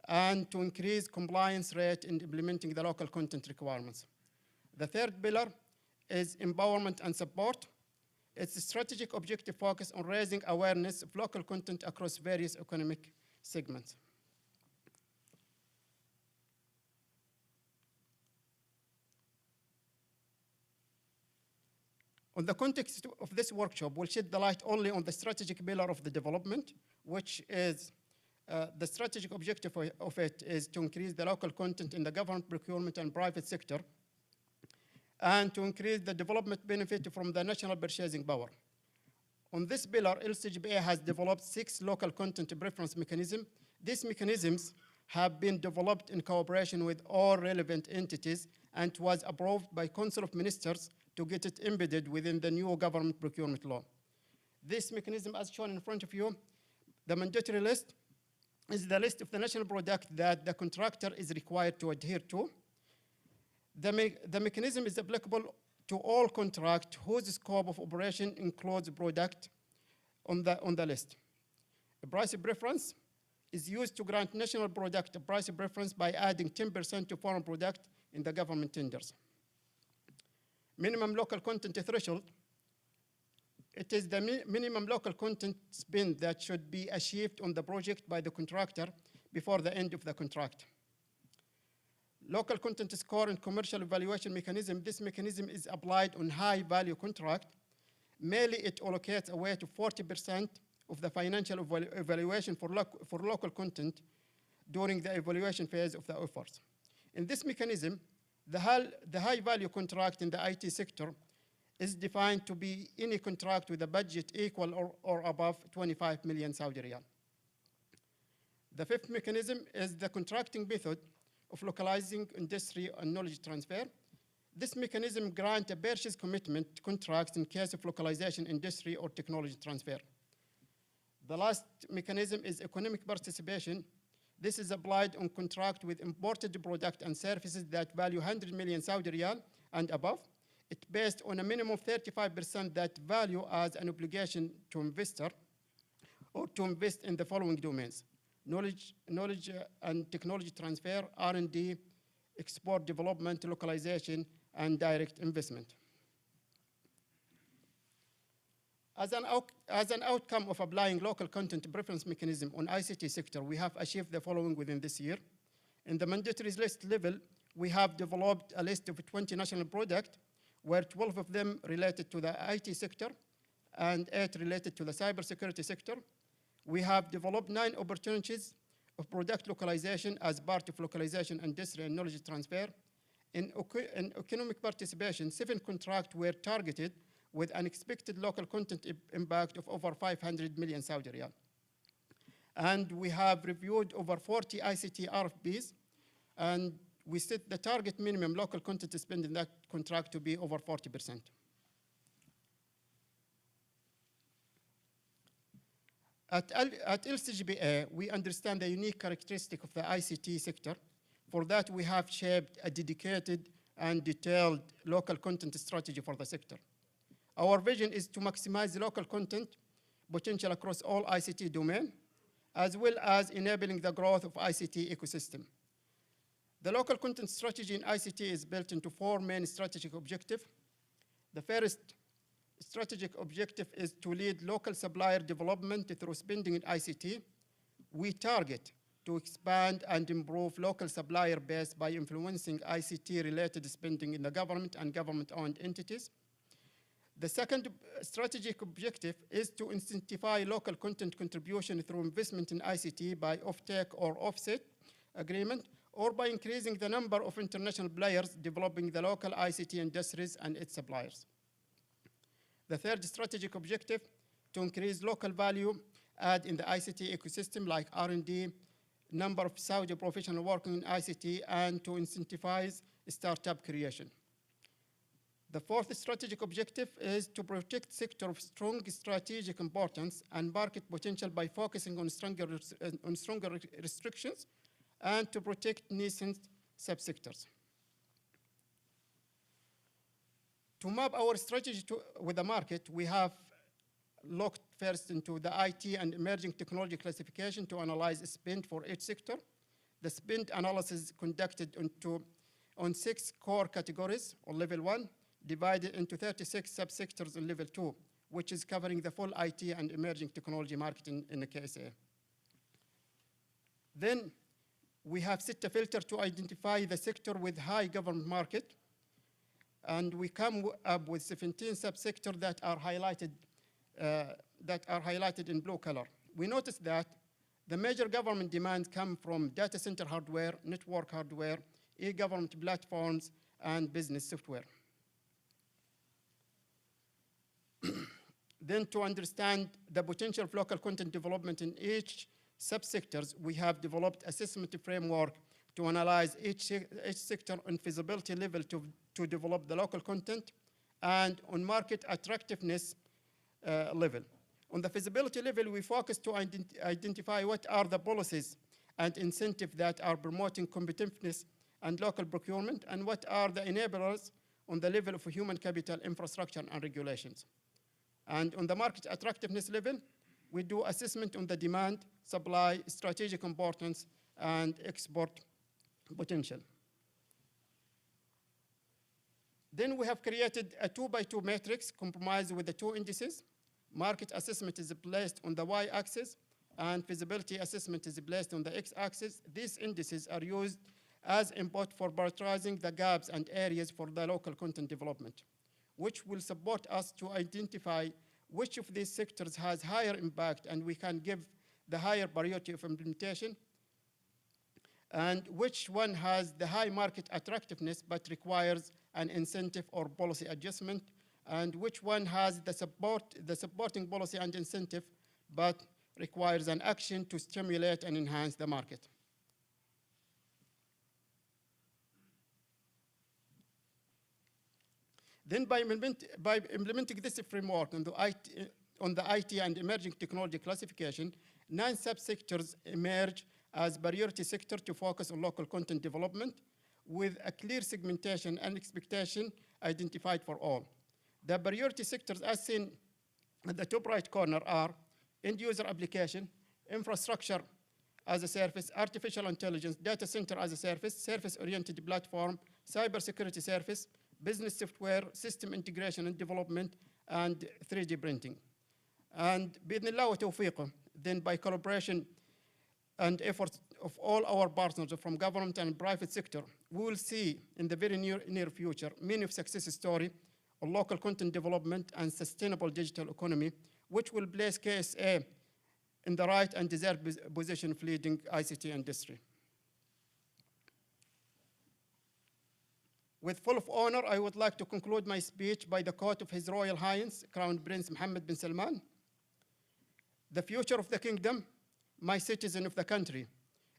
C: and to increase compliance rate in implementing the local content requirements. The third pillar is empowerment and support. Its strategic objective focus on raising awareness of local content across various economic segments. On the context of this workshop, we'll shed the light only on the strategic pillar of the development, which is the strategic objective of it is to increase the local content in the government procurement and private sector, and to increase the development benefit from the national purchasing power. On this pillar, LCGBA has developed 6 local content preference mechanisms. These mechanisms have been developed in cooperation with all relevant entities and was approved by Council of Ministers to get it embedded within the new government procurement law. This mechanism, as shown in front of you, the mandatory list is the list of the national product that the contractor is required to adhere to. The mechanism is applicable to all contracts whose scope of operation includes product on the list. A price preference is used to grant national product a price preference by adding 10% to foreign product in the government tenders. Minimum local content threshold. It is the minimum local content spend that should be achieved on the project by the contractor before the end of the contract. Local content score and commercial evaluation mechanism. This mechanism is applied on high value contract. Mainly it allocates a weight of 40% of the financial evaluation for local content during the evaluation phase of the offers. In this mechanism, the high value contract in the IT sector is defined to be any contract with a budget equal or above 25 million Saudi riyal. The fifth mechanism is the contracting method of localizing industry and knowledge transfer. This mechanism grants a purchase commitment contracts in case of localization, industry, or technology transfer. The last mechanism is economic participation. This is applied on contract with imported product and services that value 100 million Saudi riyal and above. It's based on a minimum 35% that value as an obligation to investor or to invest in the following domains: knowledge and technology transfer, R&D, export development, localization, and direct investment. As an outcome of applying local content preference mechanism on ICT sector, we have achieved the following within this year. In the mandatory list level, we have developed a list of 20 national products, where 12 of them related to the IT sector and 8 related to the cybersecurity sector. We have developed 9 opportunities of product localization as part of localization, industry, and knowledge transfer. In economic participation, 7 contracts were targeted with an expected local content impact of over 500 million Saudi riyal. And we have reviewed over 40 ICT RFPs, and we set the target minimum local content spend in that contract to be over 40%. At LCGBA, we understand the unique characteristic of the ICT sector For that, we have shaped a dedicated and detailed local content strategy for the sector. Our vision is to maximize local content potential across all ICT domain, as well as enabling the growth of ICT ecosystem. The local content strategy in ICT is built into 4 main strategic objectives. The first strategic objective is to lead local supplier development through spending in ICT. We target to expand and improve local supplier base by influencing ICT-related spending in the government and government-owned entities. The second strategic objective is to incentivize local content contribution through investment in ICT by off-take or offset agreement, or by increasing the number of international players developing the local ICT industries and its suppliers. The third strategic objective, to increase local value add in the ICT ecosystem like R&D, number of Saudi professionals working in ICT, and to incentivize startup creation. The fourth strategic objective is to protect sector of strong strategic importance and market potential by focusing on stronger restrictions and to protect nascent subsectors. To map our strategy with the market, we have looked first into the IT and emerging technology classification to analyze spend for each sector. The spend analysis conducted on 6 core categories on level 1, divided into 36 subsectors on level 2, which is covering the full IT and emerging technology market in the KSA. Then we have set a filter to identify the sector with high government market, and we come up with 17 subsectors that are highlighted in blue color. We noticed that the major government demands come from data center hardware, network hardware, e-government platforms, and business software. Then to understand the potential of local content development in each subsectors, we have developed assessment framework to analyze each sector on feasibility level to develop the local content, and on market attractiveness level. On the feasibility level, we focus to identify what are the policies and incentives that are promoting competitiveness and local procurement, and what are the enablers on the level of human capital, infrastructure, and regulations. And on the market attractiveness level, we do assessment on the demand, supply, strategic importance, and export potential. Then we have created a 2x2 matrix comprised with the 2 indices. Market assessment is placed on the y-axis, and feasibility assessment is placed on the x-axis. These indices are used as input for prioritizing the gaps and areas for the local content development, which will support us to identify which of these sectors has higher impact and we can give the higher priority of implementation, and which one has the high market attractiveness but requires an incentive or policy adjustment, and which one has the supporting policy and incentive but requires an action to stimulate and enhance the market. Then by implementing this framework on the IT and emerging technology classification, 9 subsectors emerge as priority sector to focus on local content development with a clear segmentation and expectation identified for all. The priority sectors as seen at the top right corner are end user application, infrastructure as a service, artificial intelligence, data center as a service, service-oriented platform, cybersecurity service, business software, system integration and development, and 3D printing. And بإذن الله وتوفيقه, then by collaboration and efforts of all our partners from government and private sector, we will see in the very near future many of success stories on local content development and sustainable digital economy, which will place KSA in the right and deserved position of leading ICT industry. With full of honor, I would like to conclude my speech by the quote of His Royal Highness, Crown Prince Mohammed bin Salman. The future of the kingdom, my citizen of the country,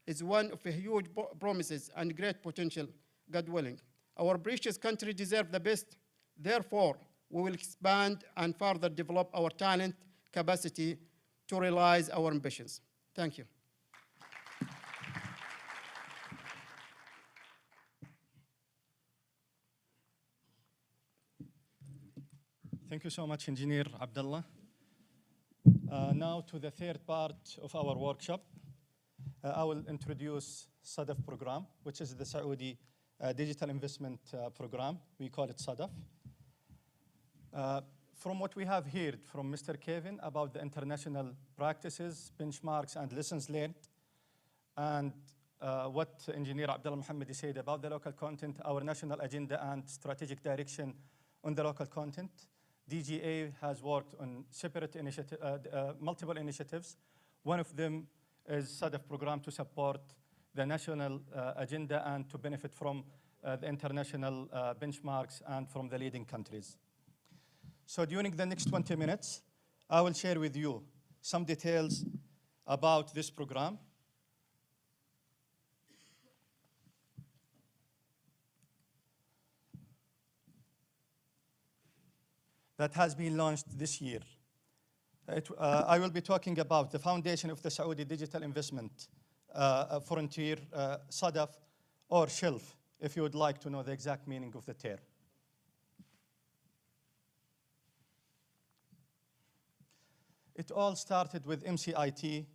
C: is one of huge promises and great potential, God willing. Our precious country deserves the best. Therefore, we will expand and further develop our talent, capacity to realize our ambitions. Thank you.
A: Thank you so much, Engineer Abdullah. Now to the third part of our workshop. I will introduce SADF program, which is the Saudi Digital Investment Program. We call it SADF. From what we have heard from Mr. Kevin about the international practices, benchmarks, and lessons learned, and what Engineer Abdullah Mohammed said about the local content, our national agenda and strategic direction on the local content, DGA has worked on separate multiple initiatives. One of them is SADF program to support the national agenda and to benefit from the international benchmarks and from the leading countries. So during the next 20 minutes, I will share with you some details about this program. That has been launched this year. I will be talking about the foundation of the Saudi digital investment frontier, SADF, or shelf, if you would like to know the exact meaning of the term. It all started with MCIT,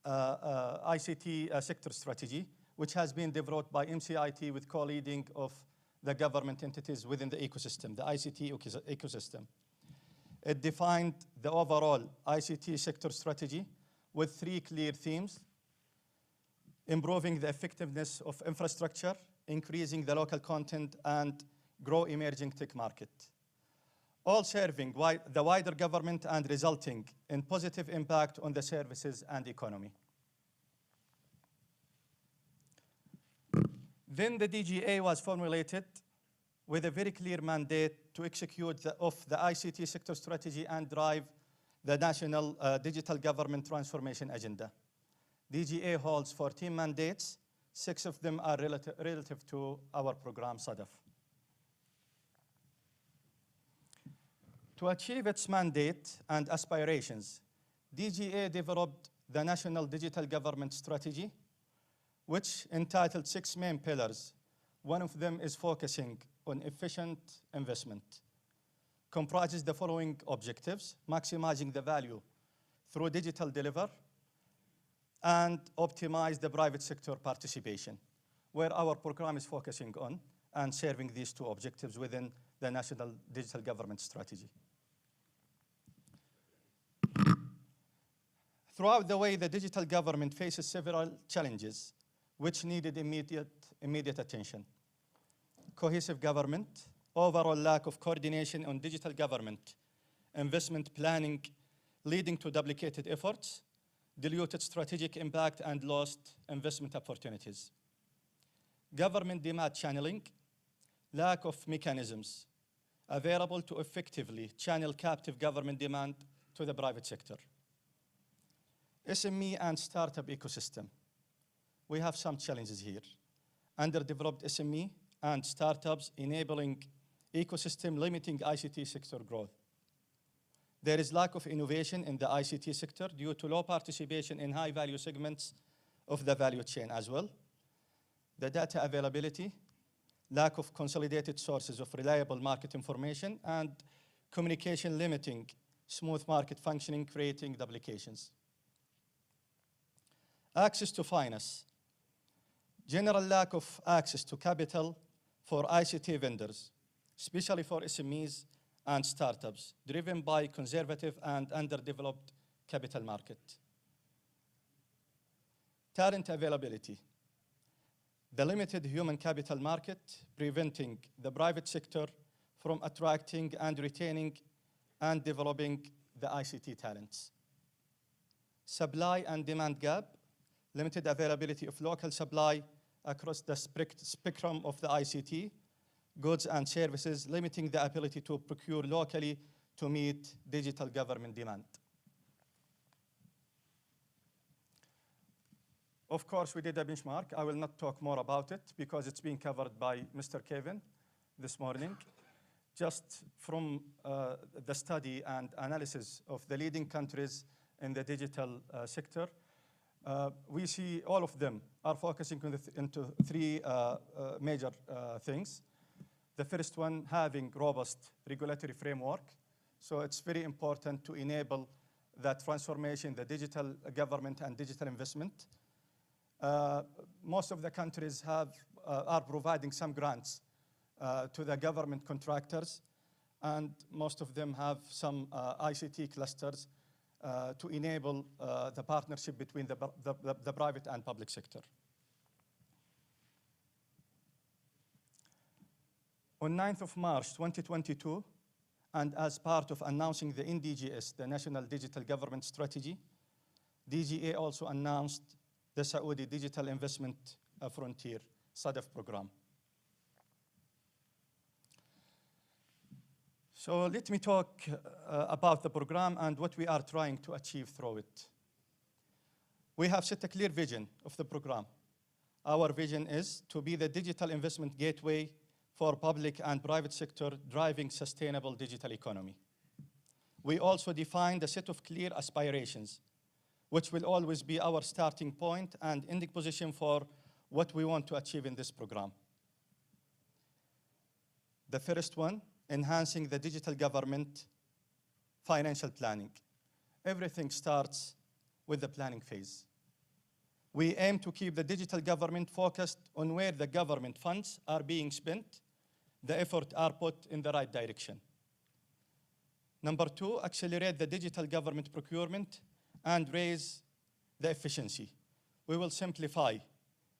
A: ICT sector strategy, which has been developed by MCIT with co-leading of the government entities within the ecosystem, the ICT ecosystem. It defined the overall ICT sector strategy with 3 clear themes: improving the effectiveness of infrastructure, increasing the local content, and grow emerging tech market, all serving the wider government and resulting in positive impact on the services and economy. Then the DGA was formulated with a very clear mandate to execute the ICT sector strategy and drive the national digital government transformation agenda. DGA holds 14 mandates. 6 of them are relative to our program, SADF. To achieve its mandate and aspirations, DGA developed the National Digital Government Strategy, which entitled 6 main pillars. One of them is focusing on efficient investment. Comprises the following objectives: maximizing the value through digital delivery, and optimize the private sector participation, where our program is focusing on and serving these 2 objectives within the National Digital Government Strategy. Throughout the way, the digital government faces several challenges which needed immediate attention. Cohesive government, overall lack of coordination on digital government, investment planning leading to duplicated efforts, diluted strategic impact, and lost investment opportunities. Government demand channeling, lack of mechanisms available to effectively channel captive government demand to the private sector. SME and startup ecosystem. We have some challenges here. Underdeveloped SME and startups enabling ecosystem limiting ICT sector growth. There is lack of innovation in the ICT sector due to low participation in high value segments of the value chain as well. The data availability, lack of consolidated sources of reliable market information, and communication limiting smooth market functioning, creating duplications. Access to finance. General lack of access to capital for ICT vendors, especially for SMEs and startups, driven by conservative and underdeveloped capital market. Talent availability. The limited human capital market, preventing the private sector from attracting and retaining and developing the ICT talents. Supply and demand gap. Limited availability of local supply across the spectrum of the ICT, goods and services, limiting the ability to procure locally to meet digital government demand. Of course, we did a benchmark. I will not talk more about it because it's been covered by Mr. Kevin this morning. Just from the study and analysis of the leading countries in the digital sector, we see all of them are focusing into 3 major things. The first one, having robust regulatory framework. So it's very important to enable that transformation, the digital government and digital investment. Most of the countries are providing some grants to the government contractors, and most of them have some ICT clusters to enable the partnership between the private and public sector. On 9th of March 2022, and as part of announcing the NDGS, the National Digital Government Strategy, DGA also announced the Saudi Digital Investment Frontier, SADF program. So let me talk about the program and what we are trying to achieve through it. We have set a clear vision of the program. Our vision is to be the digital investment gateway for public and private sector driving sustainable digital economy. We also defined a set of clear aspirations, which will always be our starting point and ending position for what we want to achieve in this program. The first one, enhancing the digital government financial planning. Everything starts with the planning phase. We aim to keep the digital government focused on where the government funds are being spent, the effort are put in the right direction. Number two, accelerate the digital government procurement and raise the efficiency. We will simplify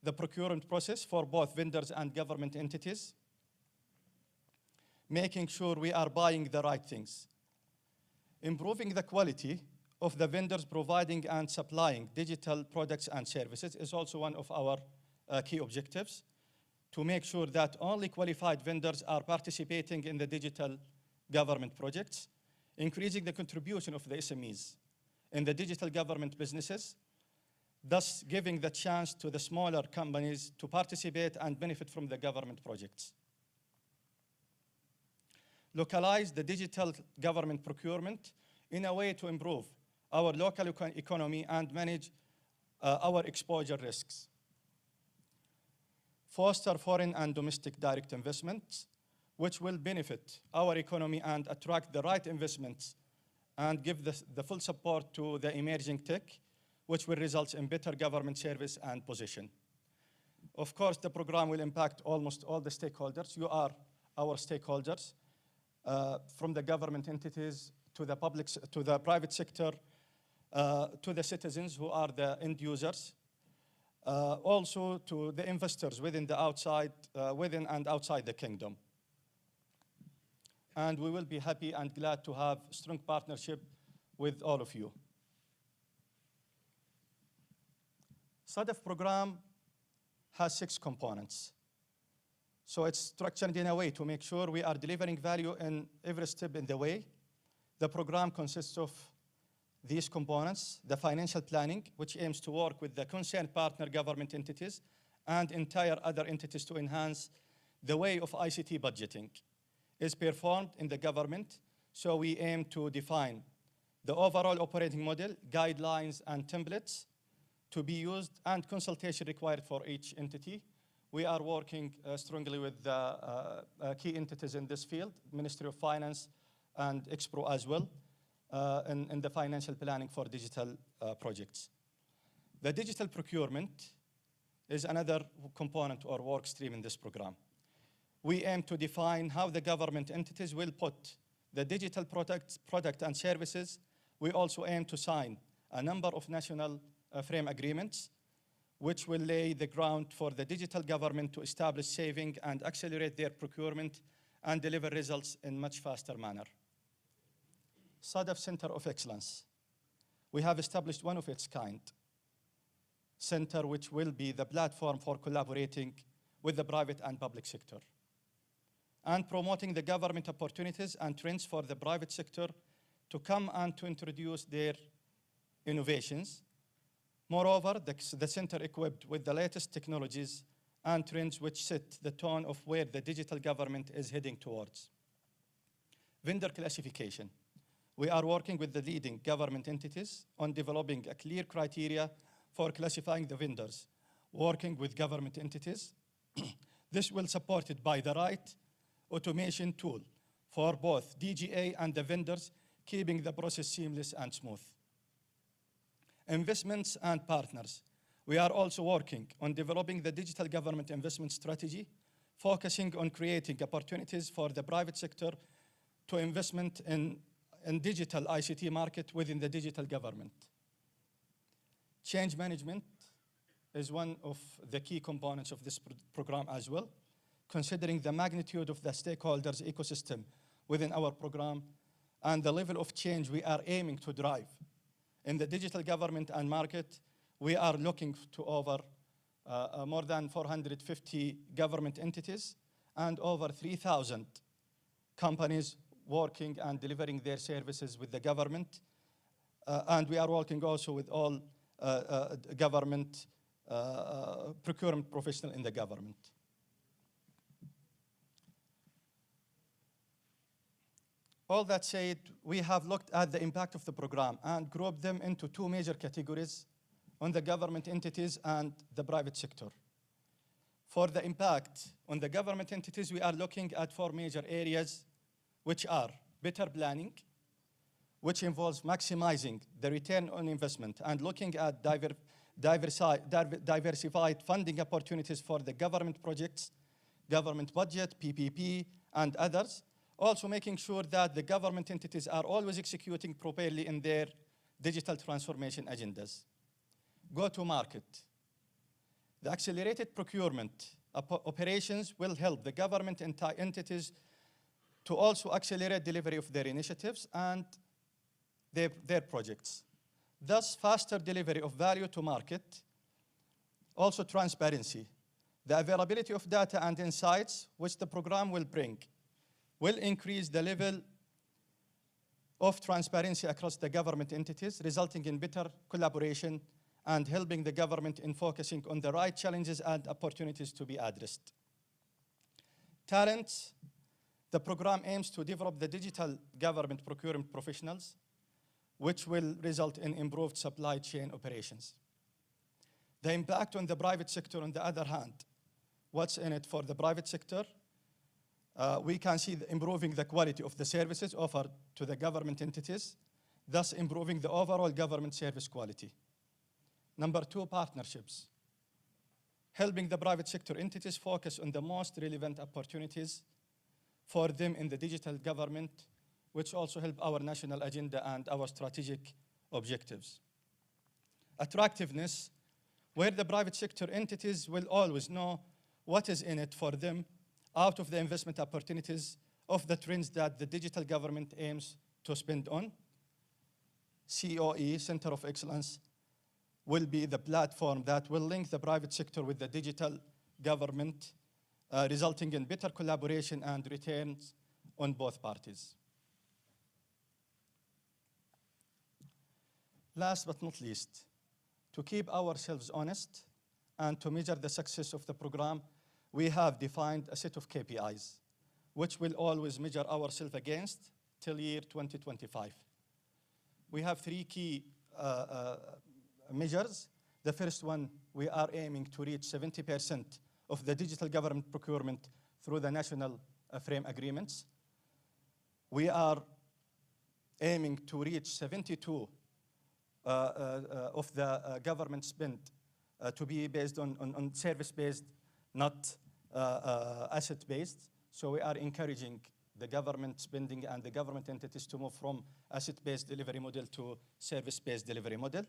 A: the procurement process for both vendors and government entities, making sure we are buying the right things. Improving the quality of the vendors providing and supplying digital products and services is also one of our key objectives, to make sure that only qualified vendors are participating in the digital government projects, increasing the contribution of the SMEs in the digital government businesses, thus giving the chance to the smaller companies to participate and benefit from the government projects. Localize the digital government procurement in a way to improve our local economy and manage our exposure risks. Foster foreign and domestic direct investments, which will benefit our economy and attract the right investments and give the full support to the emerging tech, which will result in better government service and position. Of course, the program will impact almost all the stakeholders. You are our stakeholders, from the government entities to the private sector, to the citizens who are the end users, also to the investors within and outside the kingdom. And we will be happy and glad to have strong partnership with all of you. SADF program has 6 components. So it's structured in a way to make sure we are delivering value in every step in the way. The program consists of these components: the financial planning, which aims to work with the concerned partner government entities and entire other entities to enhance the way of ICT budgeting is performed in the government. So we aim to define the overall operating model, guidelines and templates to be used, and consultation required for each entity. We are working strongly with the key entities in this field, Ministry of Finance and Expro as well, in the financial planning for digital projects. The digital procurement is another component or work stream in this program. We aim to define how the government entities will put the digital product and services. We also aim to sign a number of national frame agreements, which will lay the ground for the digital government to establish saving and accelerate their procurement and deliver results in much faster manner. SADF Center of Excellence. We have established one of its kind center, which will be the platform for collaborating with the private and public sector and promoting the government opportunities and trends for the private sector to come and to introduce their innovations. Moreover, the center equipped with the latest technologies and trends which set the tone of where the digital government is heading towards. Vendor classification. We are working with the leading government entities on developing a clear criteria for classifying the vendors, working with government entities. This will be supported by the right automation tool for both DGA and the vendors, keeping the process seamless and smooth. Investments and partners. We are also working on developing the digital government investment strategy, focusing on creating opportunities for the private sector to investment in digital ICT market within the digital government. Change management is one of the key components of this program as well, considering the magnitude of the stakeholders' ecosystem within our program and the level of change we are aiming to drive. In the digital government and market, we are looking to over more than 450 government entities and over 3,000 companies working and delivering their services with the government. And we are working also with all government procurement professionals in the government. All that said, we have looked at the impact of the program and grouped them into two major categories on the government entities and the private sector. For the impact on the government entities, we are looking at four major areas, which are better planning, which involves maximizing the return on investment and looking at diversified funding opportunities for the government projects, government budget, PPP, and others. Also making sure that the government entities are always executing properly in their digital transformation agendas. Go to market. The accelerated procurement operations will help the government entities to also accelerate delivery of their initiatives and their projects. Thus, faster delivery of value to market. Also transparency. The availability of data and insights which the program will bring will increase the level of transparency across the government entities, resulting in better collaboration and helping the government in focusing on the right challenges and opportunities to be addressed. Talent. The program aims to develop the digital government procurement professionals, which will result in improved supply chain operations. The impact on the private sector, on the other hand, what's in it for the private sector? We can see improving the quality of the services offered to the government entities, thus improving the overall government service quality. Number two, partnerships. Helping the private sector entities focus on the most relevant opportunities for them in the digital government, which also help our national agenda and our strategic objectives. Attractiveness, where the private sector entities will always know what is in it for them out of the investment opportunities of the trends that the digital government aims to spend on. COE, Center of Excellence, will be the platform that will link the private sector with the digital government, resulting in better collaboration and returns on both parties. Last but not least, to keep ourselves honest and to measure the success of the program, we have defined a set of KPIs, which will always measure ourselves against till year 2025. We have three key measures. The first one, we are aiming to reach 70% of the digital government procurement through the national frame agreements. We are aiming to reach 72 of the government spend to be based on service-based, not asset-based. So we are encouraging the government spending and the government entities to move from asset-based delivery model to service-based delivery model.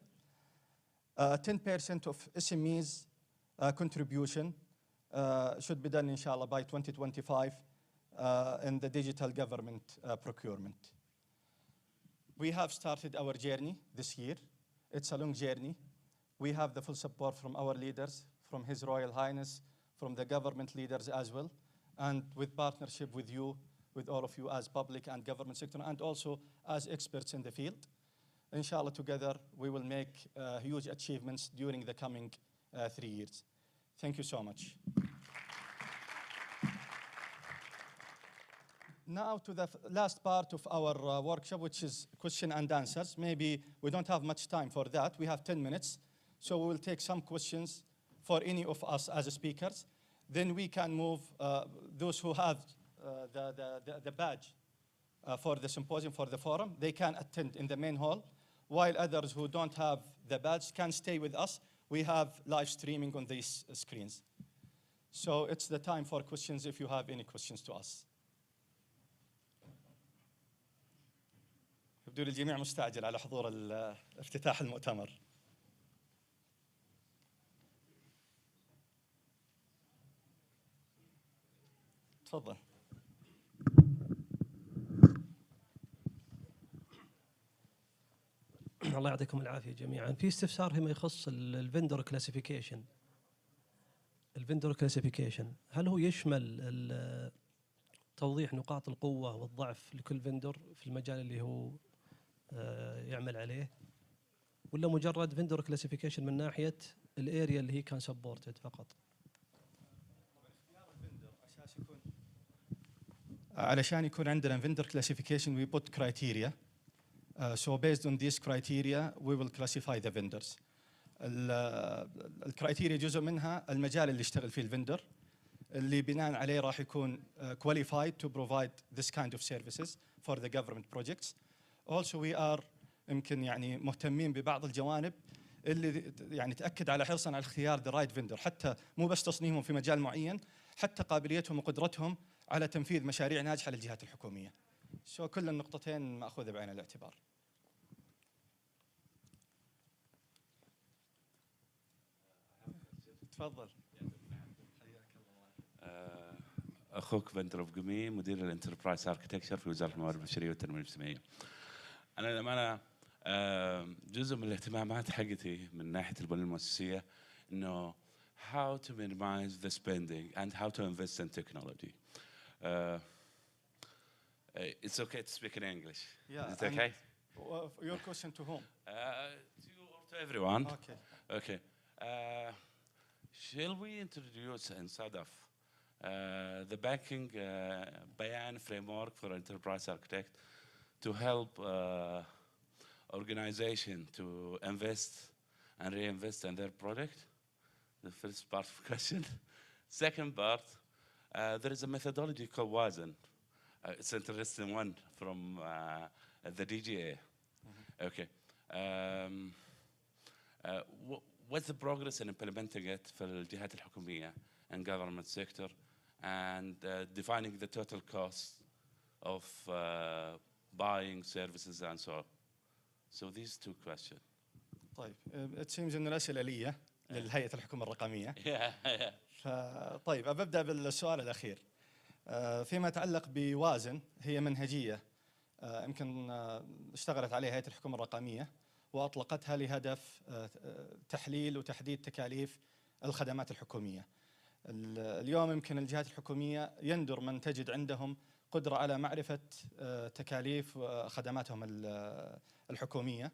A: 10% of SMEs contribution should be done, inshallah, by 2025 in the digital government procurement. We have started our journey this year. It's a long journey. We have the full support from our leaders, from His Royal Highness, from the government leaders as well, and with partnership with you, with all of you as public and government sector, and also as experts in the field. Inshallah, together, we will make huge achievements during the coming 3 years. Thank you so much. Now to the last part of our workshop, which is question and answers. Maybe we don't have much time for that. We have 10 minutes. So we will take some questions for any of us as speakers. Then we can move those who have the badge for the symposium, for the forum, they can attend in the main hall, while others who don't have the badge can stay with us. We have live streaming on these screens. So it's the time for questions if you have any questions to us. يبدو لي الجميع مستعجل على حضور افتتاح المؤتمر. تفضل.
D: الله يعطيكم العافية جميعا. في استفسار فيما يخص الفندور كلاسيفيكيشن. الفندور كلاسيفيكيشن هل هو يشمل توضيح نقاط القوة والضعف لكل فندور في المجال اللي هو يعمل عليه، ولا مجرد فندور كلاسيفيكيشن من ناحية الاريا اللي هي كان سبورتد فقط؟
A: علشان يكون عندنا vendor classification we put criteria. So based on these criteria we will classify the vendors. الكرايتيريا جزء منها المجال اللي يشتغل فيه الفندر اللي بناء عليه راح يكون qualified to provide this kind of services for the government projects. Also we are يمكن يعني مهتمين ببعض الجوانب اللي يعني تأكد على حرصنا على اختيار the right vendor، حتى مو بس تصميمهم في مجال معين، حتى قابليتهم وقدرتهم على تنفيذ مشاريع ناجحة للجهات الحكومية. كل النقطتين مأخوذة بعين الاعتبار. تفضل.
E: اخوك بندر قمي، مدير الانتربرايز اركتكتشر في وزاره الموارد البشريه والتنميه الاجتماعيه. انا للامانه جزء من الاهتمامات حقتي من ناحيه البنيه المؤسسيه انه how to minimize the spending and how to invest in technology. It's okay to speak in English.
A: Yeah.
E: Is it okay?
A: Your question to whom?
E: To you or to everyone.
A: Okay.
E: Okay. Shall we introduce instead of the banking bayan framework for enterprise architect to help organization to invest and reinvest in their product? The first part of the question. Second part, there is a methodology called WASN. It's an interesting one from the DGA. Okay. What's the progress in implementing it for الجهات الحكومية and government sector and defining the total cost of buying services and so on? So these two questions.
A: طيب it seems إنه الأسئلة لي للهيئة الحكومة الرقمية. طيب أبدأ بالسؤال الأخير. فيما يتعلق بوازن، هي منهجية يمكن اشتغلت عليها هيئة الحكومة الرقمية وأطلقتها لهدف تحليل وتحديد تكاليف الخدمات الحكومية. اليوم يمكن الجهات الحكومية يندر من تجد عندهم قدرة على معرفة تكاليف خدماتهم الحكومية.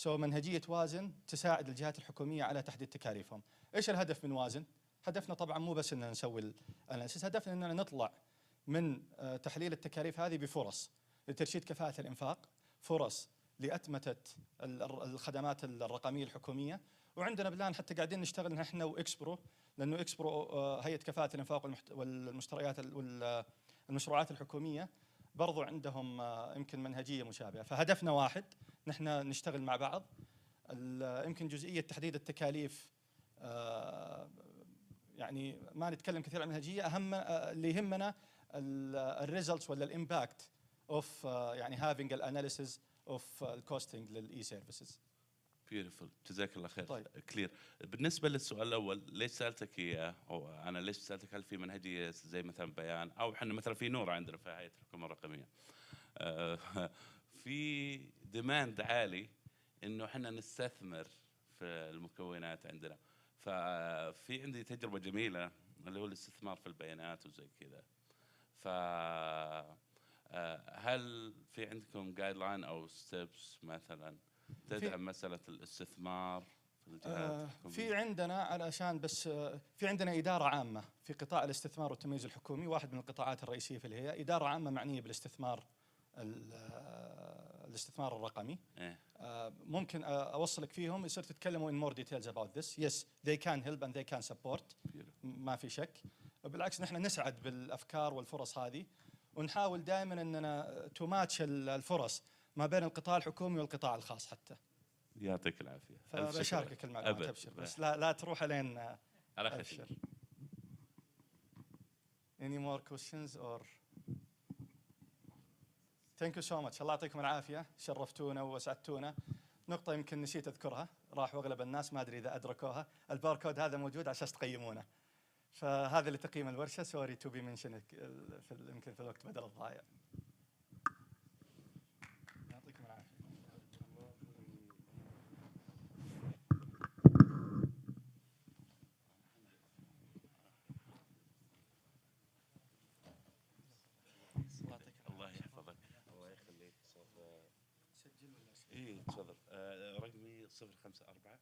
A: منهجية وازن تساعد الجهات الحكومية على تحديد تكاليفهم. إيش الهدف من وازن؟ هدفنا طبعا مو بس إننا نسوي الأناليسيس، هدفنا إننا نطلع من تحليل التكاليف هذه بفرص لترشيد كفاءة الإنفاق، فرص لأتمتة الخدمات الرقمية الحكومية. وعندنا بلان حتى قاعدين نشتغل نحن وإكسبرو، لأنه إكسبرو هيئة كفاءة الإنفاق والمشتريات والمشروعات الحكومية برضو عندهم يمكن منهجية مشابهة. فهدفنا واحد، نحن نشتغل مع بعض. يمكن جزئية تحديد التكاليف يعني ما نتكلم كثير عن المنهجية، أهم اللي يهمنا الريزلتس ولا الإمباكت of يعني having الاناليسيز of الكوستنج للإي سيرفيسز.
E: Beautiful. جزاك الله خير.
A: طيب.
E: كلير. بالنسبة للسؤال الأول، ليش سألتك إياه؟ أو أنا ليش سألتك هل في منهجية زي مثلا بيان أو إحنا مثلا في نور عندنا في هيئة الحكومة الرقمية. في ديماند عالي إنه إحنا نستثمر في المكونات عندنا. ففي عندي تجربة جميلة اللي هو الاستثمار في البيانات وزي كذا. هل في عندكم جايد لاين أو ستيبس مثلا تدعم مسألة الاستثمار في الجهات الحكومية؟
A: في عندنا علشان بس في عندنا إدارة عامة في قطاع الاستثمار والتمييز الحكومي، واحد من القطاعات الرئيسية في الهيئة، إدارة عامة معنية بالاستثمار الاستثمار الرقمي. ممكن أوصلك فيهم يصير تتكلموا in more details about this. Yes, they can help and they can support. ما في شك. وبالعكس نحن نسعد بالافكار والفرص هذه، ونحاول دائما اننا تماتش الفرص ما بين القطاع الحكومي والقطاع الخاص حتى.
E: يعطيك العافيه.
A: فبشاركك المعلومات ابشر، بس لا تروح لين
E: على خير.
A: Any more questions or thank you so much. الله يعطيكم العافيه، شرفتونا وسعدتونا. نقطة يمكن نسيت أذكرها، راحوا أغلب الناس ما أدري إذا أدركوها، الباركود هذا موجود على أساس تقيمونه. فهذا لتقييم الورشة، سوري تو بي منشن يمكن في الوقت بدل الضايع. يعطيكم العافية.
E: الله يحفظك. الله يخليك. سجل ولا اي تفضل. رقمي 054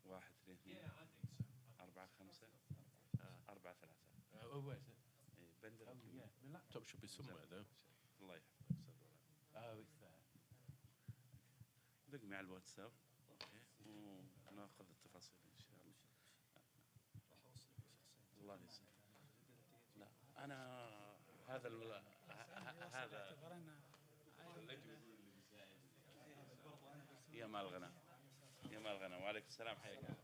E: 1 2 4 5 4 3.
B: Oh, where is it?
E: بندر.
B: Oh, yeah. The laptop should be somewhere, though.
E: الله يحفظك استاذ ولاء.
B: Oh, it's there.
E: رقمي على الواتساب. وناخذ التفاصيل ان شاء الله. الله يسلمك. لا انا هذا يا مال غنى. يا مال غنى. وعليكم السلام. حياك.